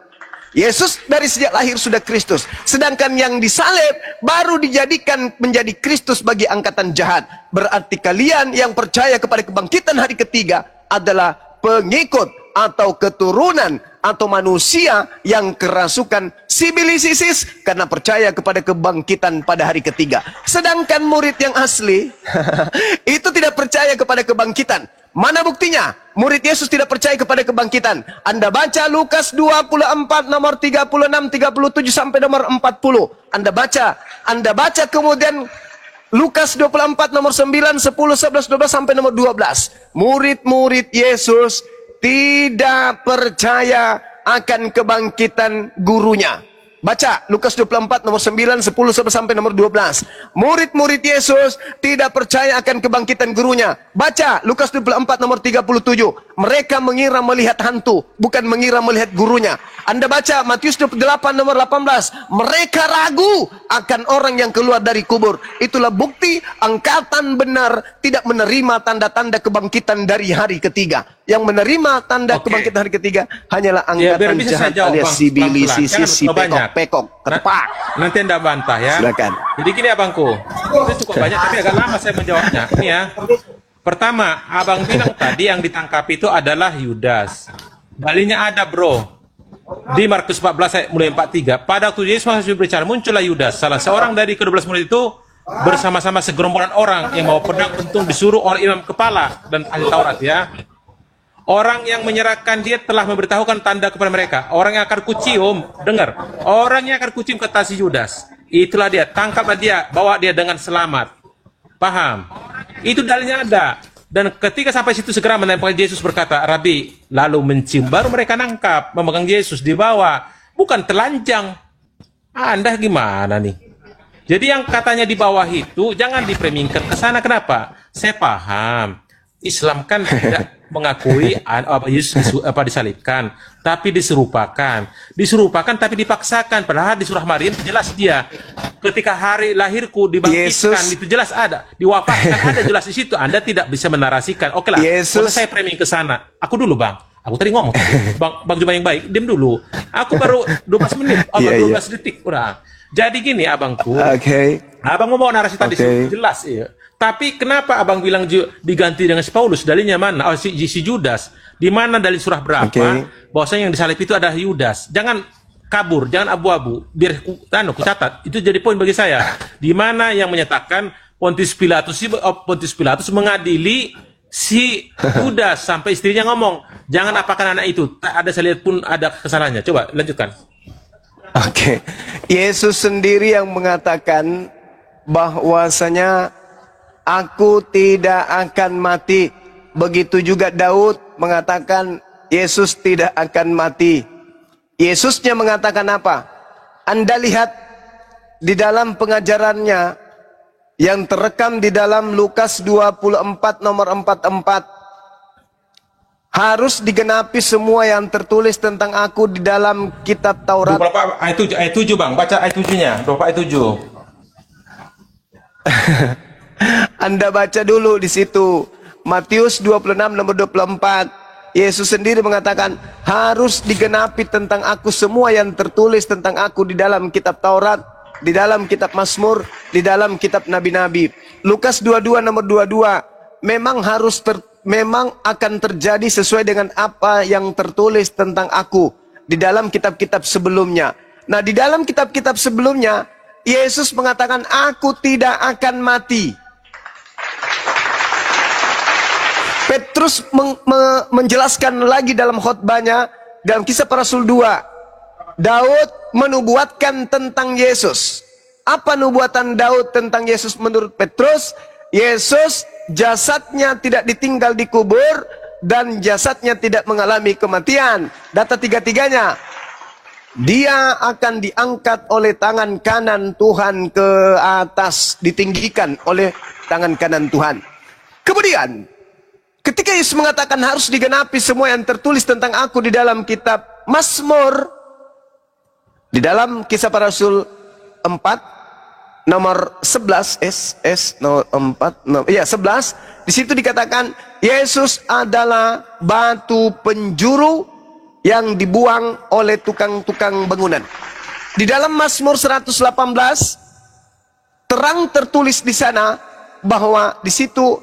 Yesus dari sejak lahir sudah Kristus. Sedangkan yang disalib baru dijadikan menjadi Kristus bagi angkatan jahat. Berarti kalian yang percaya kepada kebangkitan hari ketiga adalah pengikut atau keturunan atau manusia yang kerasukan sibilisisis karena percaya kepada kebangkitan pada hari ketiga. Sedangkan murid yang asli itu tidak percaya kepada kebangkitan. Mana buktinya? Murid Yesus tidak percaya kepada kebangkitan. Anda baca Lukas 24 nomor 36, 37 sampai nomor 40. Anda baca kemudian Lukas 24 nomor 9, 10, 11, 12 sampai nomor 12. Murid-murid Yesus tidak percaya akan kebangkitan gurunya. Baca Lukas 24 nomor 9, 10 sampai nomor 12. Murid-murid Yesus tidak percaya akan kebangkitan gurunya. Baca Lukas 24 nomor 37. Mereka mengira melihat hantu, bukan mengira melihat gurunya. Anda baca Matius 28 nomor 18. Mereka ragu akan orang yang keluar dari kubur. Itulah bukti angkatan benar tidak menerima tanda-tanda kebangkitan dari hari ketiga. Yang menerima tanda kebangkitan hari ketiga hanyalah angkatan jahat alias sibilisisis, si pekok, ketepak. Nanti Anda bantah ya. Silakan. Jadi gini abangku, itu cukup banyak tapi agak lama saya menjawabnya. Ini ya. Pertama, abang bilang tadi yang ditangkap itu adalah Yudas. Dalilnya ada bro. Di Markus 14 ayat mulai 43. Pada waktu Yesus masih berbicara, muncullah Yudas, salah seorang dari ke-12 murid itu, bersama-sama segerombolan orang yang bawa pedang pentung disuruh oleh imam kepala dan ahli Taurat ya. Orang yang menyerahkan dia telah memberitahukan tanda kepada mereka. Orang yang akan kucium, dengar. Orang yang akan kucium kata si Yudas. Itulah dia, tangkaplah dia, bawa dia dengan selamat. Paham? Itu dalilnya ada. Dan ketika sampai situ segera menempel Yesus berkata, Rabi, lalu mencium. Baru mereka nangkap, memegang Yesus, dibawa. Bukan telanjang. Anda gimana nih? Jadi yang katanya di bawah itu, jangan dipremingkan ke sana. Kenapa? Saya paham. Islam kan tidak mengakui Yesus disalibkan, tapi diserupakan tapi dipaksakan. Padahal di surah Maryam jelas dia ketika hari lahirku dibangkitkan, itu jelas ada, diwafatkan ada jelas di situ. Anda tidak bisa menarasikan. Oke lah, kalau saya framing ke sana. Aku dulu bang, aku tadi ngomong bang Juma yang baik, diam dulu. Aku baru 12 menit, 12 detik udah. Jadi gini abangku, abang mau narasi tadi jelas ya. Tapi kenapa abang bilang diganti dengan si Paulus? Dalilnya mana? Oh, si Judas. Di mana dalil surah berapa? Bahwasanya yang disalib itu adalah Yudas. Jangan kabur, jangan abu-abu. Biar ku catat. Itu jadi poin bagi saya. Di mana yang menyatakan Pontius Pilatus mengadili si Yudas sampai istrinya ngomong, jangan apakan anak itu. Tak ada saya lihat pun ada kesalahannya. Coba lanjutkan. Yesus sendiri yang mengatakan bahwasanya aku tidak akan mati. Begitu juga Daud mengatakan Yesus tidak akan mati. Yesusnya mengatakan apa? Anda lihat di dalam pengajarannya yang terekam di dalam Lukas 24 nomor 44. Harus digenapi semua yang tertulis tentang aku di dalam kitab Taurat. Ayat 7 bang, baca ayat 7-nya. 24 ayat 7. Anda baca dulu di situ. Matius 26 nomor 24. Yesus sendiri mengatakan harus digenapi tentang aku semua yang tertulis tentang aku di dalam kitab Taurat, di dalam kitab Mazmur, di dalam kitab nabi-nabi. Lukas 22 nomor 22. Memang akan terjadi sesuai dengan apa yang tertulis tentang aku di dalam kitab-kitab sebelumnya. Nah, di dalam kitab-kitab sebelumnya Yesus mengatakan aku tidak akan mati. Petrus menjelaskan lagi dalam khotbahnya dalam Kisah Para Rasul 2. Daud menubuatkan tentang Yesus. Apa nubuatan Daud tentang Yesus menurut Petrus? Yesus jasadnya tidak ditinggal di kubur dan jasadnya tidak mengalami kematian. Data tiga-tiganya. Dia akan diangkat oleh tangan kanan Tuhan ke atas, ditinggikan oleh tangan kanan Tuhan. Kemudian, ketika Yesus mengatakan harus digenapi semua yang tertulis tentang aku di dalam kitab Mazmur, di dalam Kisah Para Rasul 4, nomor 11, nomor 4, iya 11, di situ dikatakan Yesus adalah batu penjuru yang dibuang oleh tukang-tukang bangunan. Di dalam Mazmur 118 terang tertulis di sana bahwa di situ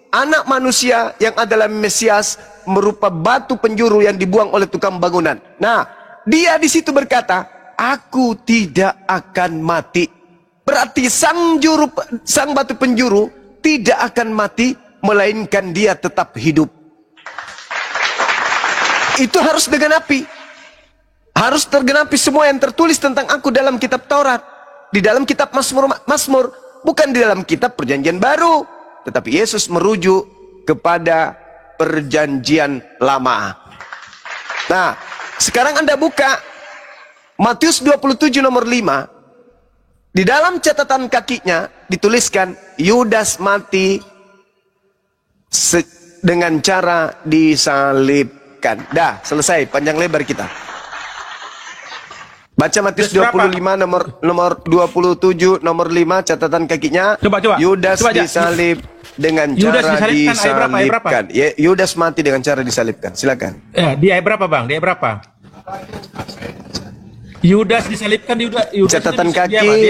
anak manusia yang adalah Mesias merupa batu penjuru yang dibuang oleh tukang bangunan. Nah, dia di situ berkata, "Aku tidak akan mati." Berarti sang batu penjuru tidak akan mati, melainkan dia tetap hidup. Itu harus digenapi. Harus tergenapi semua yang tertulis tentang aku dalam kitab Taurat. Di dalam kitab Mazmur, bukan di dalam kitab Perjanjian Baru. Tetapi Yesus merujuk kepada Perjanjian Lama. Nah, sekarang Anda buka Matius 27 nomor 5. Di dalam catatan kakinya dituliskan Yudas mati dengan cara disalib. Dah, selesai panjang lebar kita. Baca Matius 25 nomor 27 nomor 5 catatan kakinya. Coba. Yudas disalib dengan cara disalibkan. Yudas mati dengan cara disalibkan. Silakan. Di ayat berapa, Bang? Di ayat berapa? Yudas disalibkan Yudas catatan kaki.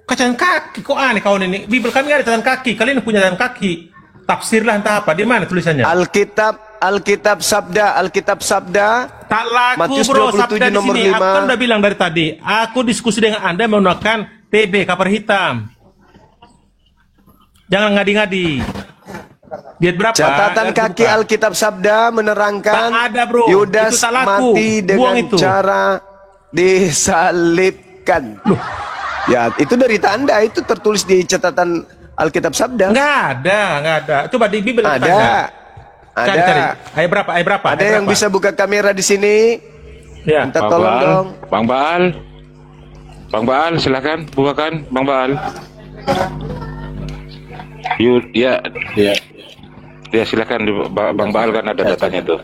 Catatan kaki kok aneh kawan ini. Bibel kami ada catatan kaki. Kalian punya catatan kaki. Tafsirlah entah apa. Di mana tulisannya? Alkitab Sabda. Tak laku Matius bro, 27 Sabda nomor di sini. 5. Aku kan udah bilang dari tadi. Aku diskusi dengan Anda menggunakan TB, kapar hitam. Jangan ngadi-ngadi. Diet berapa? Catatan kaki Alkitab Sabda menerangkan tak ada, bro. Yudas mati dengan cara disalibkan. Loh. Ya, itu dari Anda, itu tertulis di catatan Alkitab Sabda. Nggak ada. Coba di Bibel ada. Cari. Ayat berapa? Ada yang bisa buka kamera di sini? Ya. Minta tolong dong. Bang Baal, silakan bukakan, Bang Baal. Ya, silakan Bang Baal, kan ada datanya tuh.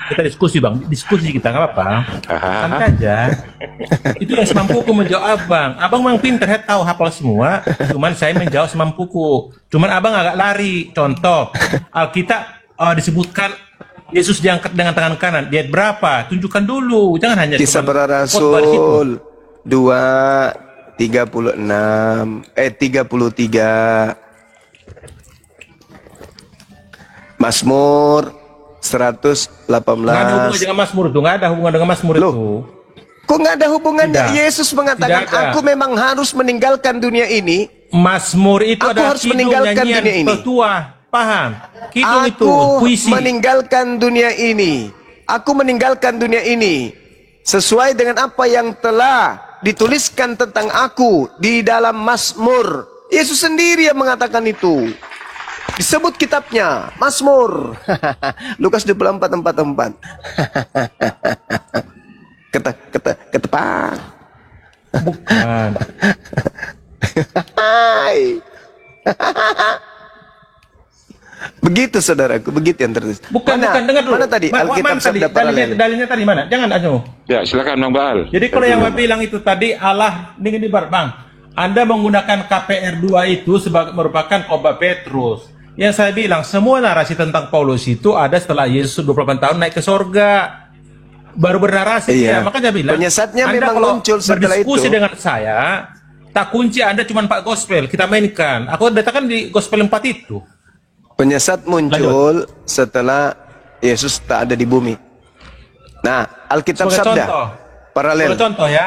Kita diskusi Bang, kita nggak apa-apa, santai aja. Itu yang semampuku menjawab Abang memang pinter, saya tahu hafal semua, cuman saya menjawab semampuku. Cuman Abang agak lari. Contoh, Alkitab disebutkan Yesus diangkat dengan tangan kanan. Di ayat berapa? Tunjukkan dulu, jangan hanya Kisah Para Rasul 2:33, Mazmur 118. Nggak ada hubungan dengan Mazmur itu. Nggak ada hubungan dengan Mazmur itu. Kok nggak ada hubungannya? Tidak. Yesus mengatakan, aku memang harus meninggalkan dunia ini. Mazmur itu adalah harus meninggalkan dunia ini. Petuah, paham? Kidung Aku itu puisi. meninggalkan dunia ini. Aku meninggalkan dunia ini sesuai dengan apa yang telah dituliskan tentang aku di dalam Mazmur. Yesus sendiri yang mengatakan itu. Disebut kitabnya Mazmur. Lukas 24:44. Ketepak. Bukan. Hai. Begitu saudaraku, begitu yang tertulis. Bukan, dengar dulu. Mana tadi? Alkitab Sabda Paralel. Dalilnya tadi mana? Jangan Anu. Ya, silakan Bang Baal. Jadi kalau yang Bapak bilang itu tadi Allah ini Bang. Anda menggunakan KPR 2 itu sebagai merupakan khotbah Petrus. Yang saya bilang semua narasi tentang Paulus itu ada setelah Yesus 28 tahun naik ke sorga. Baru bernarasi iya. Ya. Makanya bilang penyesatnya Anda memang kalau muncul setelah berdiskusi itu. dengan saya, tak kunci Anda cuma 4 gospel, kita mainkan. Aku datangkan di gospel 4 itu. Penyesat muncul setelah Yesus tak ada di bumi. Nah, Alkitab Sebagai sabda contoh. paralel. Sebagai contoh ya,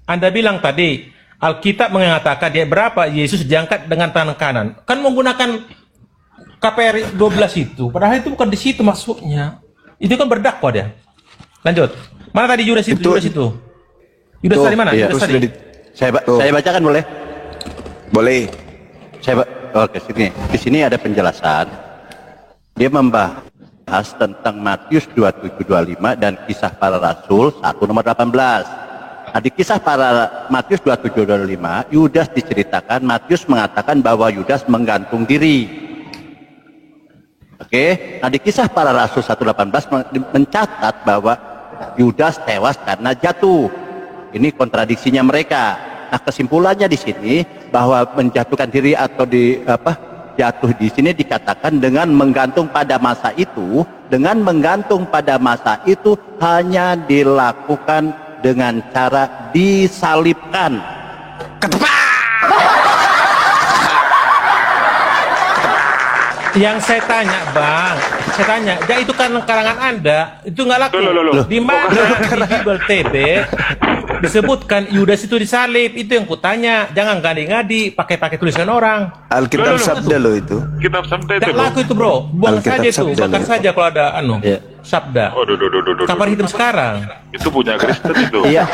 Anda bilang tadi Alkitab mengatakan dia berapa Yesus diangkat dengan tangan kanan. Kan menggunakan KPR 12 itu, padahal itu bukan di situ maksudnya. Itu kan berdakwa dia. Lanjut. Mana tadi Yudas itu? Yudas itu. Yudas Tuh, dari mana? iya. Yudas Terus tadi. Saya bacakan boleh? Boleh. Oke, sini. Di sini ada penjelasan. Dia membahas tentang Matius 27:25 dan Kisah Para Rasul 1 nomor 18. Nah, di Kisah Para Matius 27:25, Yudas diceritakan, Matius mengatakan bahwa Yudas menggantung diri. Oke. Nah, di Kisah Para Rasul 1:18 mencatat bahwa Yudas tewas karena jatuh. Ini kontradiksinya mereka. Nah, kesimpulannya di sini bahwa menjatuhkan diri atau jatuh di sini dikatakan dengan menggantung pada masa itu, hanya dilakukan dengan cara disalibkan. Yang saya tanya, Bang, ya itu kan karangan Anda, itu nggak laku. Loh. Di mana di Bible TB disebutkan Yudas itu disalib? Itu yang kutanya. Jangan ngadi-ngadi pakai tulisan orang. Alkitab sabda loh itu. Kitab sabda itu, Tidak bro. laku itu, bro. Buang Alkitab saja itu, sabda bakar loh. saja kalau ada Iya. sabda. Oh, Kabar hitam sekarang. itu punya Kristen itu. Iya.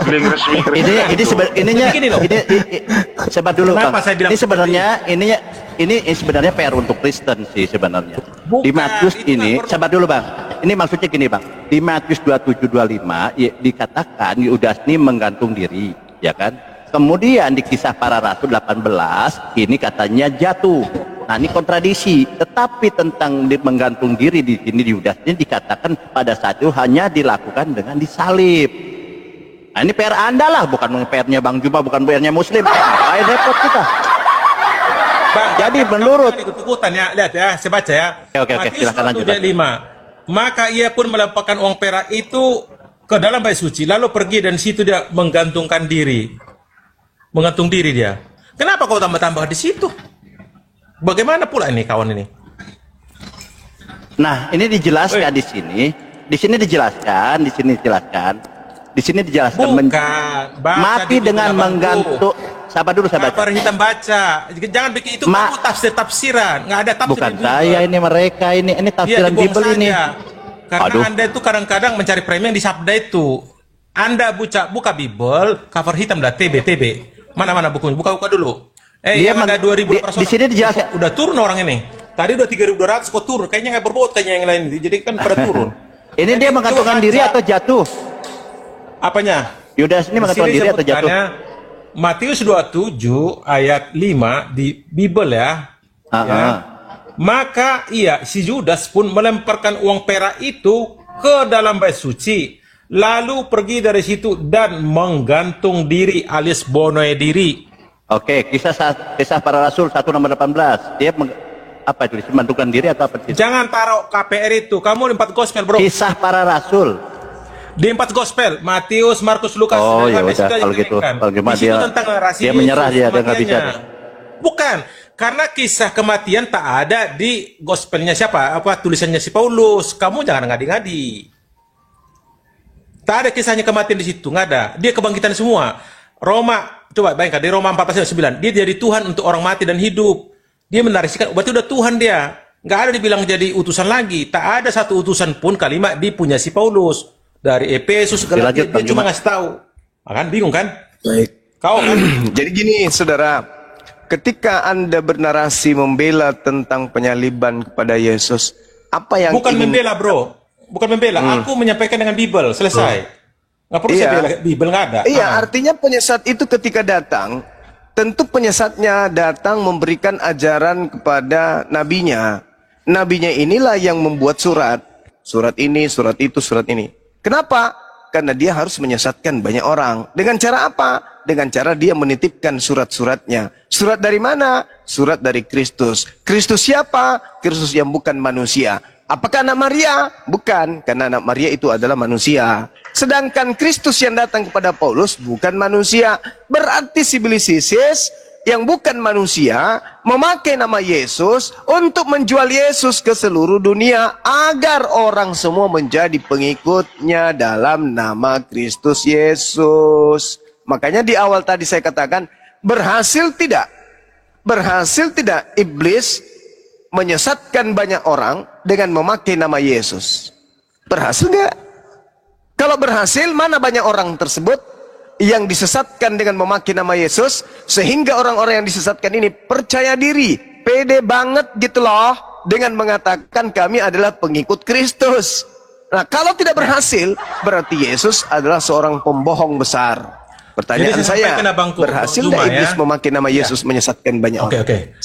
Link resmi Kristen. Sebab dulu, Kenapa Bang. saya bilang Ini sebenarnya ini sebenarnya PR untuk Kristen sih sebenarnya. Bukan, Di Matius itu ini, nggak perlu. sabar dulu, Bang. Ini maksudnya gini, Bang. Di Matius 27:25 dikatakan Yudas ini menggantung diri, ya kan? Kemudian di Kisah Para Rasul 18 ini katanya jatuh. Nah, ini kontradiksi. Tetapi tentang menggantung diri di sini di Yudas ini dikatakan pada saat itu hanya dilakukan dengan disalib. Nah, ini PR Anda lah, bukan PR-nya Bang Juma, bukan PR-nya Muslim. Ngapain repot kita? Bang, Jadi menurut ikut-ikutan ya, lihat ya, saya baca ya. Oke, Matius silakan lanjut. 1:5. Maka ia pun melemparkan uang perak itu ke dalam bait suci, lalu pergi dan situ dia menggantungkan diri. Menggantung diri dia. Kenapa kau tambah-tambah di situ? Bagaimana pula ini kawan ini? Nah, ini dijelaskan di sini. Di sini dijelaskan. Bukan. Baca mati di dengan Bang menggantung. Sabar dulu, saya baca. Kabar hitam baca. Jangan bikin itu kamu tafsiran. Nggak ada tafsir. Bukan di Google. saya ini, mereka ini tafsiran dibuang Bible ini. saja. Karena Aduh. Anda itu kadang-kadang mencari premium di sabda itu. Anda buka Bible, cover hitam dah TB. Mana bukunya? Buka dulu. Dia Yang ada 2.000 di sini dijelaskan. Udah turun orang ini. Tadi udah 3.200 kok turun. Kayaknya nggak berbobot kayaknya yang lain. Jadi kan pada turun. Ini dia menggantungkan coba diri baca. atau jatuh? Apanya? Yudas ini menggantungkan Di sini diri atau jatuh? sebutkannya Matius 27 ayat 5 di Bible ya. Ya. Maka si Yudas pun melemparkan uang perak itu ke dalam bait suci, lalu pergi dari situ dan menggantung diri alias bunuh diri. Oke, kisah Para Rasul 1 nomor 18. Dia apa itu? Menggantungkan diri atau apa? Jangan taruh KPR itu. Kamu di 4 gospel, bro. Kisah Para Rasul. Di 4 gospel, Matius, Markus, Lukas. Oh, dan ya Yohanes, udah, itu kalau gitu. dinaikkan. Kalau cuma Di situ dia- tentang narasi dia menyerah, Yesus, dia nggak bisa. kematiannya. Bukan, karena kisah kematian tak ada di gospelnya siapa? Tulisannya si Paulus. Kamu jangan ngadi-ngadi. Tak ada kisahnya kematian di situ, nggak ada. Dia kebangkitan semua. Roma, coba bayangkan di Roma 14:9, dia jadi Tuhan untuk orang mati dan hidup. Dia menarasikan, berarti udah Tuhan dia. Nggak ada dibilang jadi utusan lagi. Tak ada satu utusan pun kalimat dipunya si Paulus. Dari Efesus segala Dilanjut, dia Bang cuma Juma. ngasih tahu. Kan bingung kan? Baik. Kau kan? Jadi gini, saudara, ketika Anda bernarasi membela tentang penyaliban kepada Yesus, apa yang Bukan ingin membela, bro. Bukan membela. Aku menyampaikan dengan Bible. Selesai. Nggak perlu saya Iya. bela. Bible nggak ada. Iya, artinya penyesat itu ketika datang, tentu penyesatnya datang memberikan ajaran kepada nabinya. Nabinya inilah yang membuat surat. Surat ini, surat itu, surat ini. Kenapa? Karena dia harus menyesatkan banyak orang. Dengan cara apa? Dengan cara dia menitipkan surat-suratnya. Surat dari mana? Surat dari Kristus. Kristus siapa? Kristus yang bukan manusia. Apakah anak Maria? Bukan, karena anak Maria itu adalah manusia. Sedangkan Kristus yang datang kepada Paulus bukan manusia. Berarti si Bilisisis yang bukan manusia memakai nama Yesus untuk menjual Yesus ke seluruh dunia agar orang semua menjadi pengikutnya dalam nama Kristus Yesus. Makanya di awal tadi saya katakan, berhasil tidak? Berhasil tidak iblis menyesatkan banyak orang dengan memakai nama Yesus? Berhasil nggak? Kalau berhasil, mana banyak orang tersebut yang disesatkan dengan memakai nama Yesus, sehingga orang-orang yang disesatkan ini percaya diri, pede banget gitu loh, dengan mengatakan kami adalah pengikut Kristus. Nah, kalau tidak berhasil, berarti Yesus adalah seorang pembohong besar. Pertanyaan Jadi saya, sampaikan Abang berhasil Zuma, tidak iblis ya? memakai nama Yesus menyesatkan banyak orang? Oke.